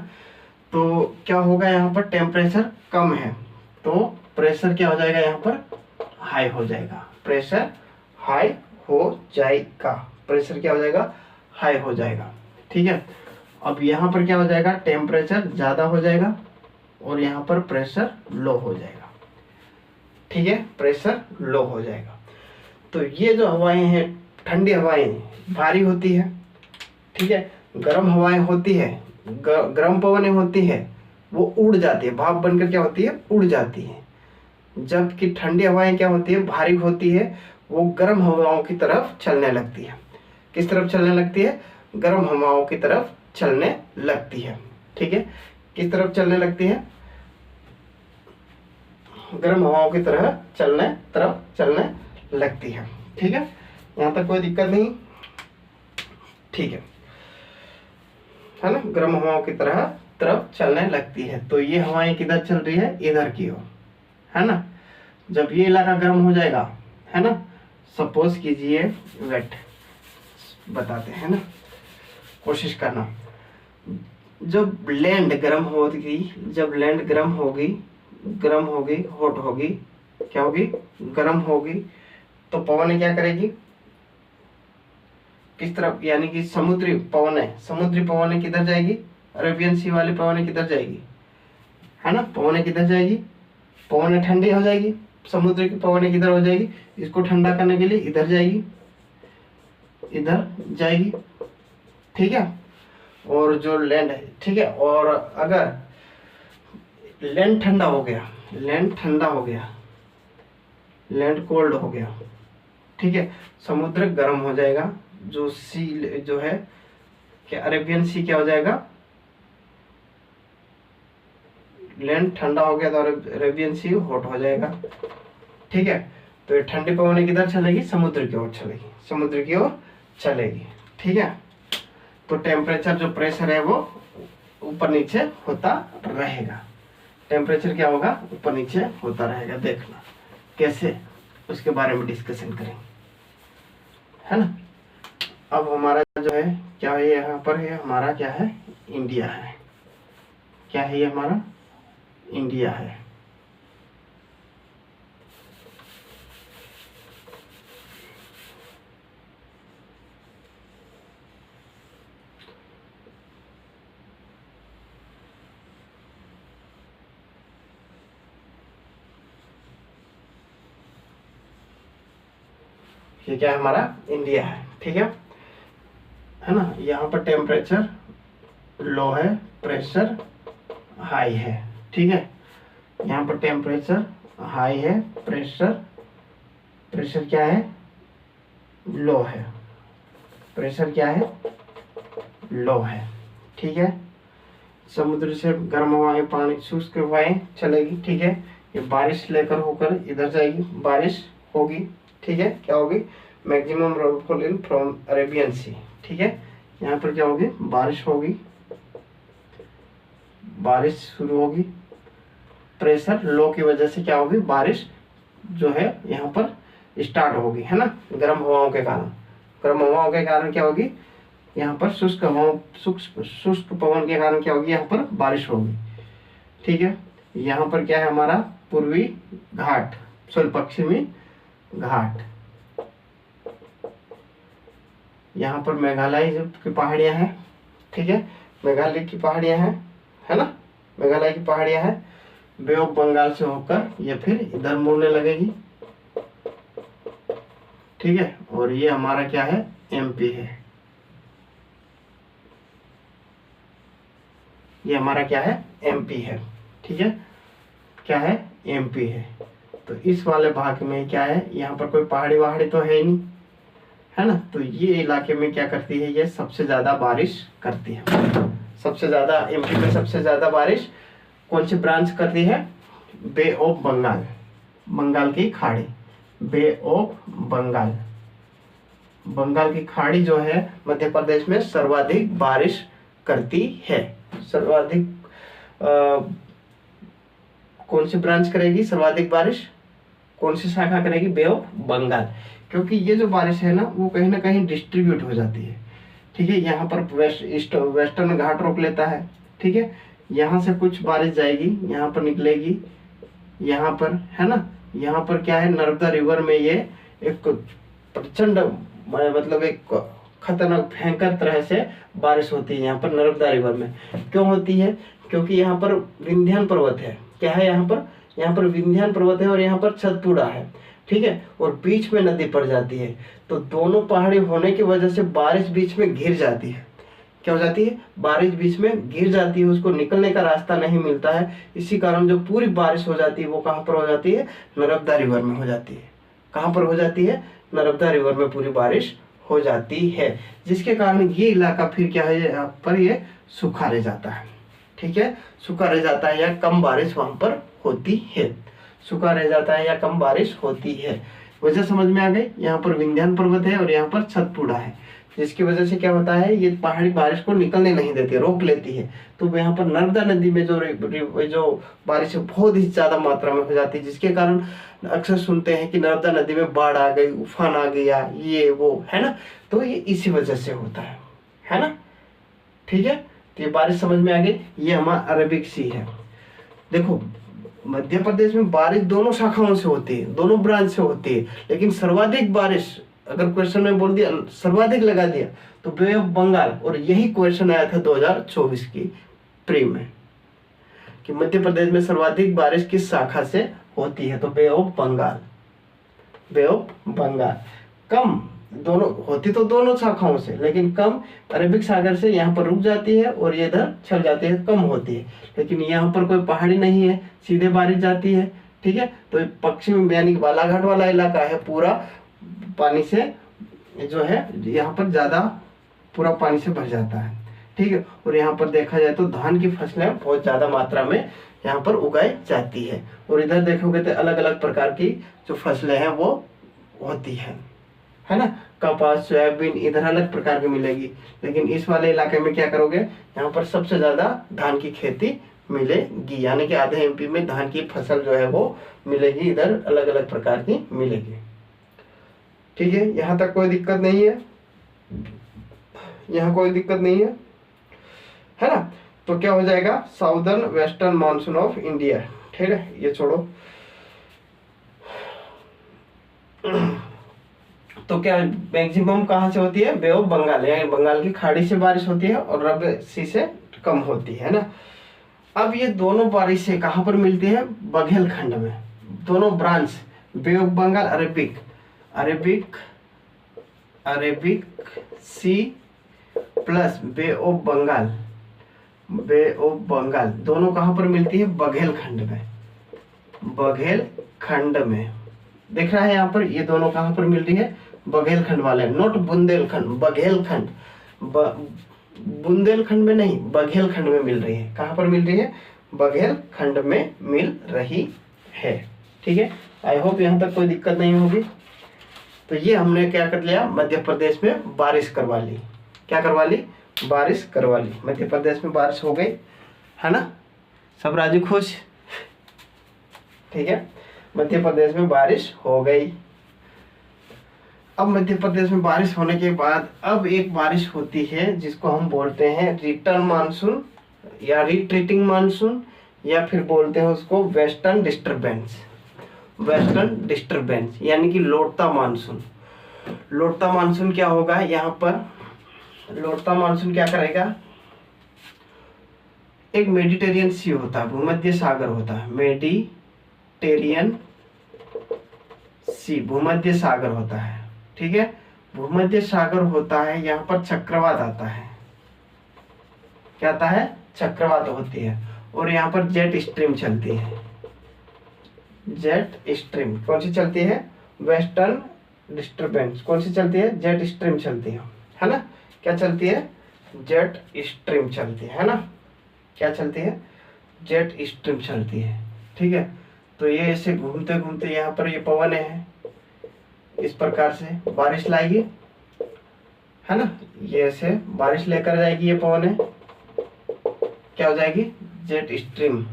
तो क्या होगा? यहाँ पर टेम्परेचर कम है तो प्रेशर क्या हो जाएगा? यहाँ पर हाई हो जाएगा, प्रेशर हाई हो जाएगा, प्रेशर क्या हो जाएगा? हाई हो जाएगा, ठीक है। अब यहाँ पर क्या हो जाएगा? टेम्परेचर ज्यादा हो जाएगा और यहाँ पर प्रेशर लो हो जाएगा, ठीक है। प्रेशर लो हो जाएगा। तो ये जो हवाएं हैं, ठंडी हवाएं भारी होती है, ठीक है। गर्म हवाएं होती है, गर्म पवनें होती है, वो उड़ जाती है, भाप बनकर क्या होती है? उड़ जाती है। जबकि ठंडी हवाएं क्या होती है? भारी होती है, वो गर्म हवाओं की तरफ चलने लगती है। किस तरफ चलने लगती है? गर्म हवाओं की तरफ चलने लगती है। ठीक है, किस तरफ चलने लगती है? गर्म हवाओं की तरफ चलने लगती है। ठीक है, यहाँ तक कोई दिक्कत नहीं। ठीक है ना, गर्म हवाओं की तरफ चलने लगती है। तो ये हवाएं किधर चल रही है? इधर की ओर, है ना। जब ये इलाका गर्म हो जाएगा, है ना, सपोज कीजिए वेट बताते हैं ना, कोशिश करना। जब लैंड गर्म होगी, जब लैंड गर्म होगी, हॉट होगी, क्या होगी? गर्म होगी। तो पवन क्या करेगी? किस तरफ? यानी कि समुद्री पवन किधर जाएगी? अरेबियन सी वाली पवन किधर जाएगी? है ना, पवन किधर जाएगी? पवन ठंडी हो जाएगी। समुद्र की पवन किधर हो जाएगी? इसको ठंडा करने के लिए इधर जाएगी। ठीक है, और जो लैंड है, ठीक है, और अगर लैंड ठंडा हो गया, लैंड कोल्ड हो गया, ठीक है, समुद्र गर्म हो जाएगा। जो सी जो है क्या, अरेबियन सी क्या हो जाएगा? लैंड ठंडा हो गया तो अरेबियन सी हॉट हो जाएगा। ठीक है, तो ये ठंडी पवन किधर चलेगी? समुद्र की ओर चलेगी। ठीक है, तो टेम्परेचर जो प्रेशर है वो ऊपर नीचे होता रहेगा। टेम्परेचर क्या होगा? ऊपर नीचे होता रहेगा। देखना कैसे, उसके बारे में डिस्कशन करेंगे, है ना। अब हमारा जो है क्या है, यहाँ पर है हमारा क्या है? इंडिया है। क्या है ये? हमारा इंडिया है। ये क्या है? हमारा इंडिया है। ठीक है ना। यहाँ पर टेम्परेचर लो है, प्रेशर हाई है। ठीक है, यहाँ पर टेम्परेचर हाई है, प्रेशर क्या है? लो है। प्रेशर क्या है? लो है। ठीक है, समुद्र से गर्म हवाएं, पानी, शुष्क हवाएं चलेगी। ठीक है, ये बारिश लेकर होकर इधर जाएगी, बारिश होगी। ठीक है, क्या होगी? Maximum rainfall in from Arabian sea. ठीक है, यहाँ पर क्या होगी? बारिश होगी, बारिश शुरू होगी। प्रेशर लो की वजह से क्या होगी? बारिश जो है यहाँ पर स्टार्ट होगी, है ना, गर्म हवाओं के कारण। गर्म हवाओं के कारण क्या होगी? यहाँ पर शुष्क पवन के कारण क्या होगी? यहाँ पर बारिश होगी। ठीक है, यहाँ पर क्या है? हमारा पूर्वी घाट, पश्चिमी घाट। यहाँ पर मेघालय की पहाड़ियाँ हैं। ठीक है, मेघालय की पहाड़ियाँ हैं, है ना, मेघालय की पहाड़ियाँ हैं। बे ऑफ बंगाल से होकर ये फिर इधर मुड़ने लगेगी। ठीक है, और ये हमारा क्या है? एमपी है। ये हमारा क्या है? एमपी है। ठीक है, क्या है? एमपी है। तो इस वाले भाग में क्या है? यहाँ पर कोई पहाड़ी वहाड़ी तो है ही नहीं, है ना। तो ये इलाके में क्या करती है? ये सबसे ज्यादा बारिश करती है। सबसे ज्यादा एमपी में सबसे ज्यादा बारिश कौन सी ब्रांच करती है? बे ऑफ बंगाल, बंगाल की खाड़ी। बे ऑफ बंगाल, बंगाल की खाड़ी जो है मध्य प्रदेश में सर्वाधिक बारिश करती है। सर्वाधिक कौन सी ब्रांच करेगी सर्वाधिक बारिश? कौन सी शाखा करेगी? बे ऑफ बंगाल। क्योंकि ये जो बारिश है ना, वो कहीं ना कहीं डिस्ट्रीब्यूट हो जाती है। ठीक है, यहाँ पर वेस्टर्न घाट रोक लेता है। ठीक है, यहाँ से कुछ बारिश जाएगी, यहाँ पर निकलेगी, यहाँ पर, है ना। यहाँ पर क्या है? नर्मदा रिवर में ये एक प्रचंड, मतलब एक खतरनाक भयंकर तरह से बारिश होती है यहाँ पर नर्मदा रिवर में। क्यों होती है? क्योंकि यहाँ पर विंध्यान पर्वत है। क्या है यहाँ पर? यहाँ पर विंध्यान पर्वत है और यहाँ पर सतपुड़ा है। ठीक है, और बीच में नदी पड़ जाती है। तो दोनों पहाड़ी होने की वजह से बारिश बीच में घिर जाती है। क्या हो जाती है? बारिश बीच में गिर जाती है, उसको निकलने का रास्ता नहीं मिलता है। इसी कारण जो पूरी बारिश हो जाती है वो कहाँ पर हो जाती है? नर्मदा रिवर में हो जाती है। कहाँ पर हो जाती है, नर्मदा रिवर में पूरी बारिश हो जाती है, जिसके कारण ये इलाका फिर क्या है, यहाँ पर ये सूखा रह जाता है। ठीक है, सूखा रह जाता है या कम बारिश वहां पर होती है, सूखा रह जाता है या कम बारिश होती है। वजह समझ में आ गई। यहाँ पर विंध्यान पर्वत है और यहाँ पर सतपुड़ा है, जिसकी वजह से क्या होता है, ये पहाड़ी बारिश को निकलने नहीं देती, रोक लेती है। तो यहाँ पर नर्मदा नदी में जो बारिश है बहुत ही ज्यादा मात्रा में हो जाती है, जिसके कारण अक्सर सुनते हैं कि नर्मदा नदी में बाढ़ आ गई, उफान आ गया, ये वो, है ना। तो ये इसी वजह से होता है ना। ठीक है, तो ये बारिश समझ में आ गई। ये हमारा अरबिक सी है। देखो मध्य प्रदेश में बारिश दोनों शाखाओं से होती है, दोनों ब्रांच से होती है, लेकिन सर्वाधिक बारिश अगर क्वेश्चन में बोल दिया, सर्वाधिक लगा दिया तो बे ऑफ बंगाल, और यही क्वेश्चन आया था 2024 की प्री में कि मध्य प्रदेश में सर्वाधिक बारिश किस शाखा से होती है, तो bay of Bengal. Bay of Bengal कम दोनों होती तो दोनों शाखाओं से, लेकिन कम अरबिक सागर से यहाँ पर रुक जाती है और ये इधर चल जाती है, कम होती है। लेकिन यहाँ पर कोई पहाड़ी नहीं है, सीधे बारिश जाती है। ठीक है, तो पश्चिम यानी बालाघाट वाला इलाका है, पूरा पानी से जो है यहाँ पर ज्यादा पूरा पानी से भर जाता है। ठीक है, और यहाँ पर देखा जाए तो धान की फसलें बहुत ज्यादा मात्रा में यहाँ पर उगाई जाती है। और इधर देखोगे तो अलग अलग प्रकार की जो फसलें हैं वो होती है ना। कपास, सोयाबीन इधर अलग प्रकार की मिलेगी, लेकिन इस वाले इलाके में क्या करोगे, यहाँ पर सबसे ज्यादा धान की खेती मिलेगी, यानी कि आधे एमपी में धान की फसल जो है वो मिलेगी, इधर अलग अलग प्रकार की मिलेगी। ठीक है, यहाँ तक कोई दिक्कत नहीं है, यहाँ कोई दिक्कत नहीं है ना। तो क्या हो जाएगा, southern western monsoon of India. ठीक है, ये छोड़ो। तो क्या मैक्सिमम कहाँ से होती है, बे ऑफ बंगाल यानी बंगाल की खाड़ी से बारिश होती है और अरब सी से कम होती है ना। अब ये दोनों बारिशें कहाँ पर मिलती है, बघेलखंड में, दोनों branch, bay of Bengal, Arabic Arabic Arabic sea plus bay of Bengal, bay of Bengal दोनों कहाँ पर मिलती है, बघेलखंड में, बघेलखंड में। देख रहा है यहाँ पर, ये दोनों कहाँ पर मिल रही है, बघेलखंड वाले, नोट बुंदेलखंड, बघेलखंड, बुंदेलखंड में नहीं, बघेलखंड में मिल रही है। कहाँ पर मिल रही है, बघेलखंड में मिल रही है। ठीक है, आई होप यहाँ तक कोई दिक्कत नहीं होगी। तो ये हमने क्या कर लिया, मध्य प्रदेश में बारिश करवा ली। क्या करवा ली, बारिश करवा ली। मध्य प्रदेश में बारिश हो गई, है ना, सब राजी खुश। ठीक है, मध्य प्रदेश में बारिश हो गई। अब मध्य प्रदेश में बारिश होने के बाद अब एक बारिश होती है जिसको हम बोलते हैं रिटर्न मानसून या रिट्रीटिंग मानसून, या फिर बोलते हैं उसको वेस्टर्न डिस्टर्बेंस। वेस्टर्न डिस्टर्बेंस यानी कि लौटता मानसून। लौटता मानसून क्या होगा, यहाँ पर लौटता मानसून क्या करेगा, एक मेडिटेरियन सी होता है, भूमध्य सागर होता है, मेडिटेरियन सी, भूमध्य सागर होता है। ठीक है, भूमध्य सागर होता है, यहाँ पर चक्रवात आता है। क्या आता है, चक्रवात होती है, और यहाँ पर जेट स्ट्रीम चलती है। जेट स्ट्रीम कौन सी चलती है, वेस्टर्न डिस्टर्बेंस कौन सी चलती है, जेट स्ट्रीम चलती है ना। क्या चलती है, जेट स्ट्रीम चलती है ना। क्या चलती है, जेट स्ट्रीम चलती है। ठीक है, तो ये ऐसे घूमते घूमते यहाँ पर ये पवन है, इस प्रकार से बारिश लाएगी, है ना। ये ऐसे बारिश लेकर जाएगी, ये पवन है, क्या हो जाएगी, जेट स्ट्रीम।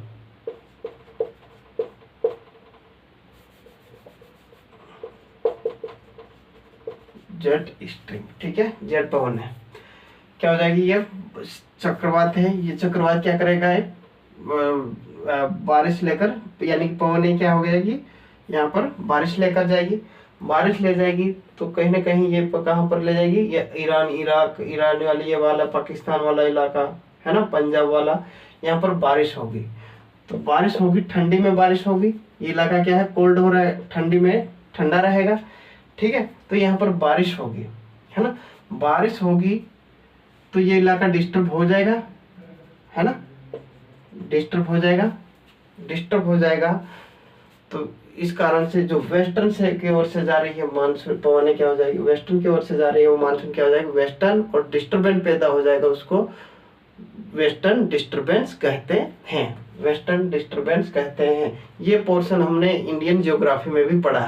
जेट स्ट्रीम, ठीक है, जेट पवन है, क्या हो जाएगी, ये चक्रवात है। ये चक्रवात क्या करेगा, है बारिश लेकर, यानी कि पवन है, क्या हो जाएगी, यहाँ पर बारिश लेकर जाएगी। बारिश ले जाएगी तो कहीं ना कहीं ये कहाँ पर ले जाएगी, ये ईरान, इराक, ईरान वाली ये वाला पाकिस्तान वाला इलाका है ना, पंजाब वाला, यहाँ पर बारिश होगी। तो बारिश होगी, ठंडी में बारिश होगी। ये इलाका क्या है, कोल्ड हो रहा है, ठंडी में ठंडा रहेगा। ठीक है, तो यहाँ पर बारिश होगी, है ना। बारिश होगी तो ये इलाका डिस्टर्ब हो जाएगा, है ना, डिस्टर्ब हो जाएगा। डिस्टर्ब हो जाएगा तो इस कारण से जो वेस्टर्न से की ओर से जा रही है मानसून पवनें क्या हो जाएगी, वेस्टर्न की ओर से जा रही है वो मानसून क्या हो जाएगी, वेस्टर्न, और डिस्टर्बेंस पैदा हो जाएगा, उसको वेस्टर्न डिस्टर्बेंस कहते हैं, वेस्टर्न डिस्टर्बेंस कहते हैं। ये पोर्शन हमने इंडियन ज्योग्राफी में भी पढ़ा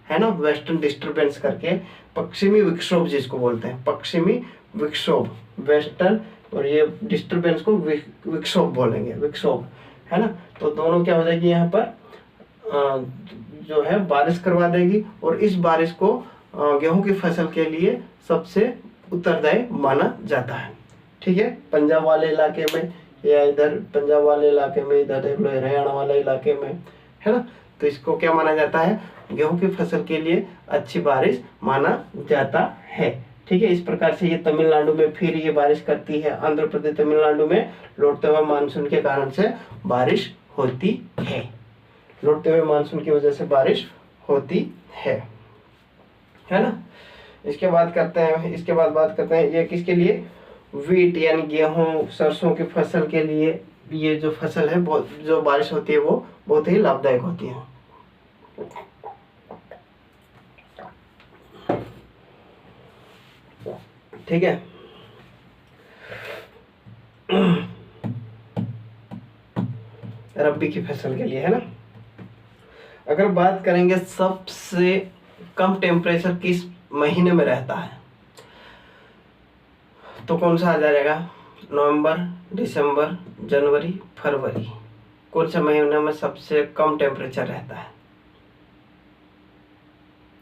है ना, वेस्टर्न डिस्टर्बेंस करके, पश्चिमी विक्षोभ जिसको बोलते हैं, पश्चिमी विक्षोभ, वेस्टर्न, और ये डिस्टर्बेंस को विक्षोभ बोलेंगे, विक्षोभ, है ना। तो दोनों क्या हो जाएगी यहाँ पर जो है बारिश करवा देगी, और इस बारिश को गेहूं की फसल के लिए सबसे उत्तरदायी माना जाता है। ठीक है, पंजाब वाले इलाके में या इधर पंजाब वाले इलाके में, इधर देख लो हरियाणा वाले इलाके में, है ना, तो इसको क्या माना जाता है, गेहूं की फसल के लिए अच्छी बारिश माना जाता है। ठीक है, इस प्रकार से ये तमिलनाडु में फिर ये बारिश करती है, आंध्र प्रदेश तमिलनाडु में लौटते हुए मानसून के कारण से बारिश होती है, लौटते हुए मानसून की वजह से बारिश होती है ना। इसके बाद बात करते हैं ये किसके लिए, वीट यानी गेहूं सरसों की फसल के लिए। ये जो फसल है बहुत, जो बारिश होती है वो बहुत ही लाभदायक होती है। ठीक है, रबी की फसल के लिए, है ना। अगर बात करेंगे सबसे कम टेम्परेचर किस महीने में रहता है, तो कौन सा आ जाएगा, नवंबर, दिसंबर, जनवरी, फरवरी। कौन से महीने में सबसे कम टेम्परेचर रहता है,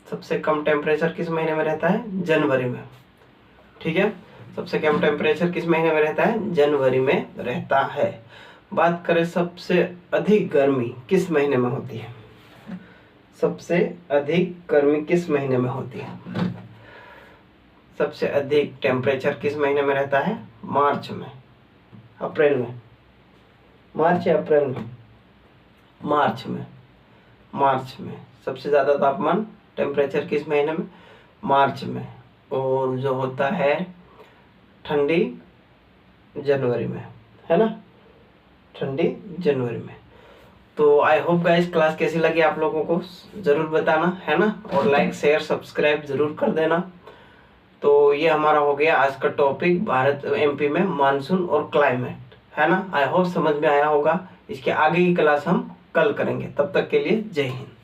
सबसे कम टेम्परेचर किस महीने में रहता है, जनवरी में। ठीक है, सबसे कम टेम्परेचर किस महीने में रहता है, जनवरी में रहता है। बात करें सबसे अधिक गर्मी किस महीने में होती है, सबसे अधिक गर्मी किस महीने में होती है, सबसे अधिक टेम्परेचर किस महीने में रहता है, मार्च में, अप्रैल में, मार्च या अप्रैल में, मार्च में सबसे ज़्यादा तापमान टेम्परेचर किस महीने में, मार्च में, और जो होता है ठंडी जनवरी में, है ना, ठंडी जनवरी में। तो आई होप गाइस क्लास कैसी लगी आप लोगों को ज़रूर बताना, है ना, और लाइक शेयर सब्सक्राइब ज़रूर कर देना। तो ये हमारा हो गया आज का टॉपिक, भारत एमपी में मानसून और क्लाइमेट, है ना। आई होप समझ में आया होगा। इसके आगे की क्लास हम कल करेंगे, तब तक के लिए जय हिंद।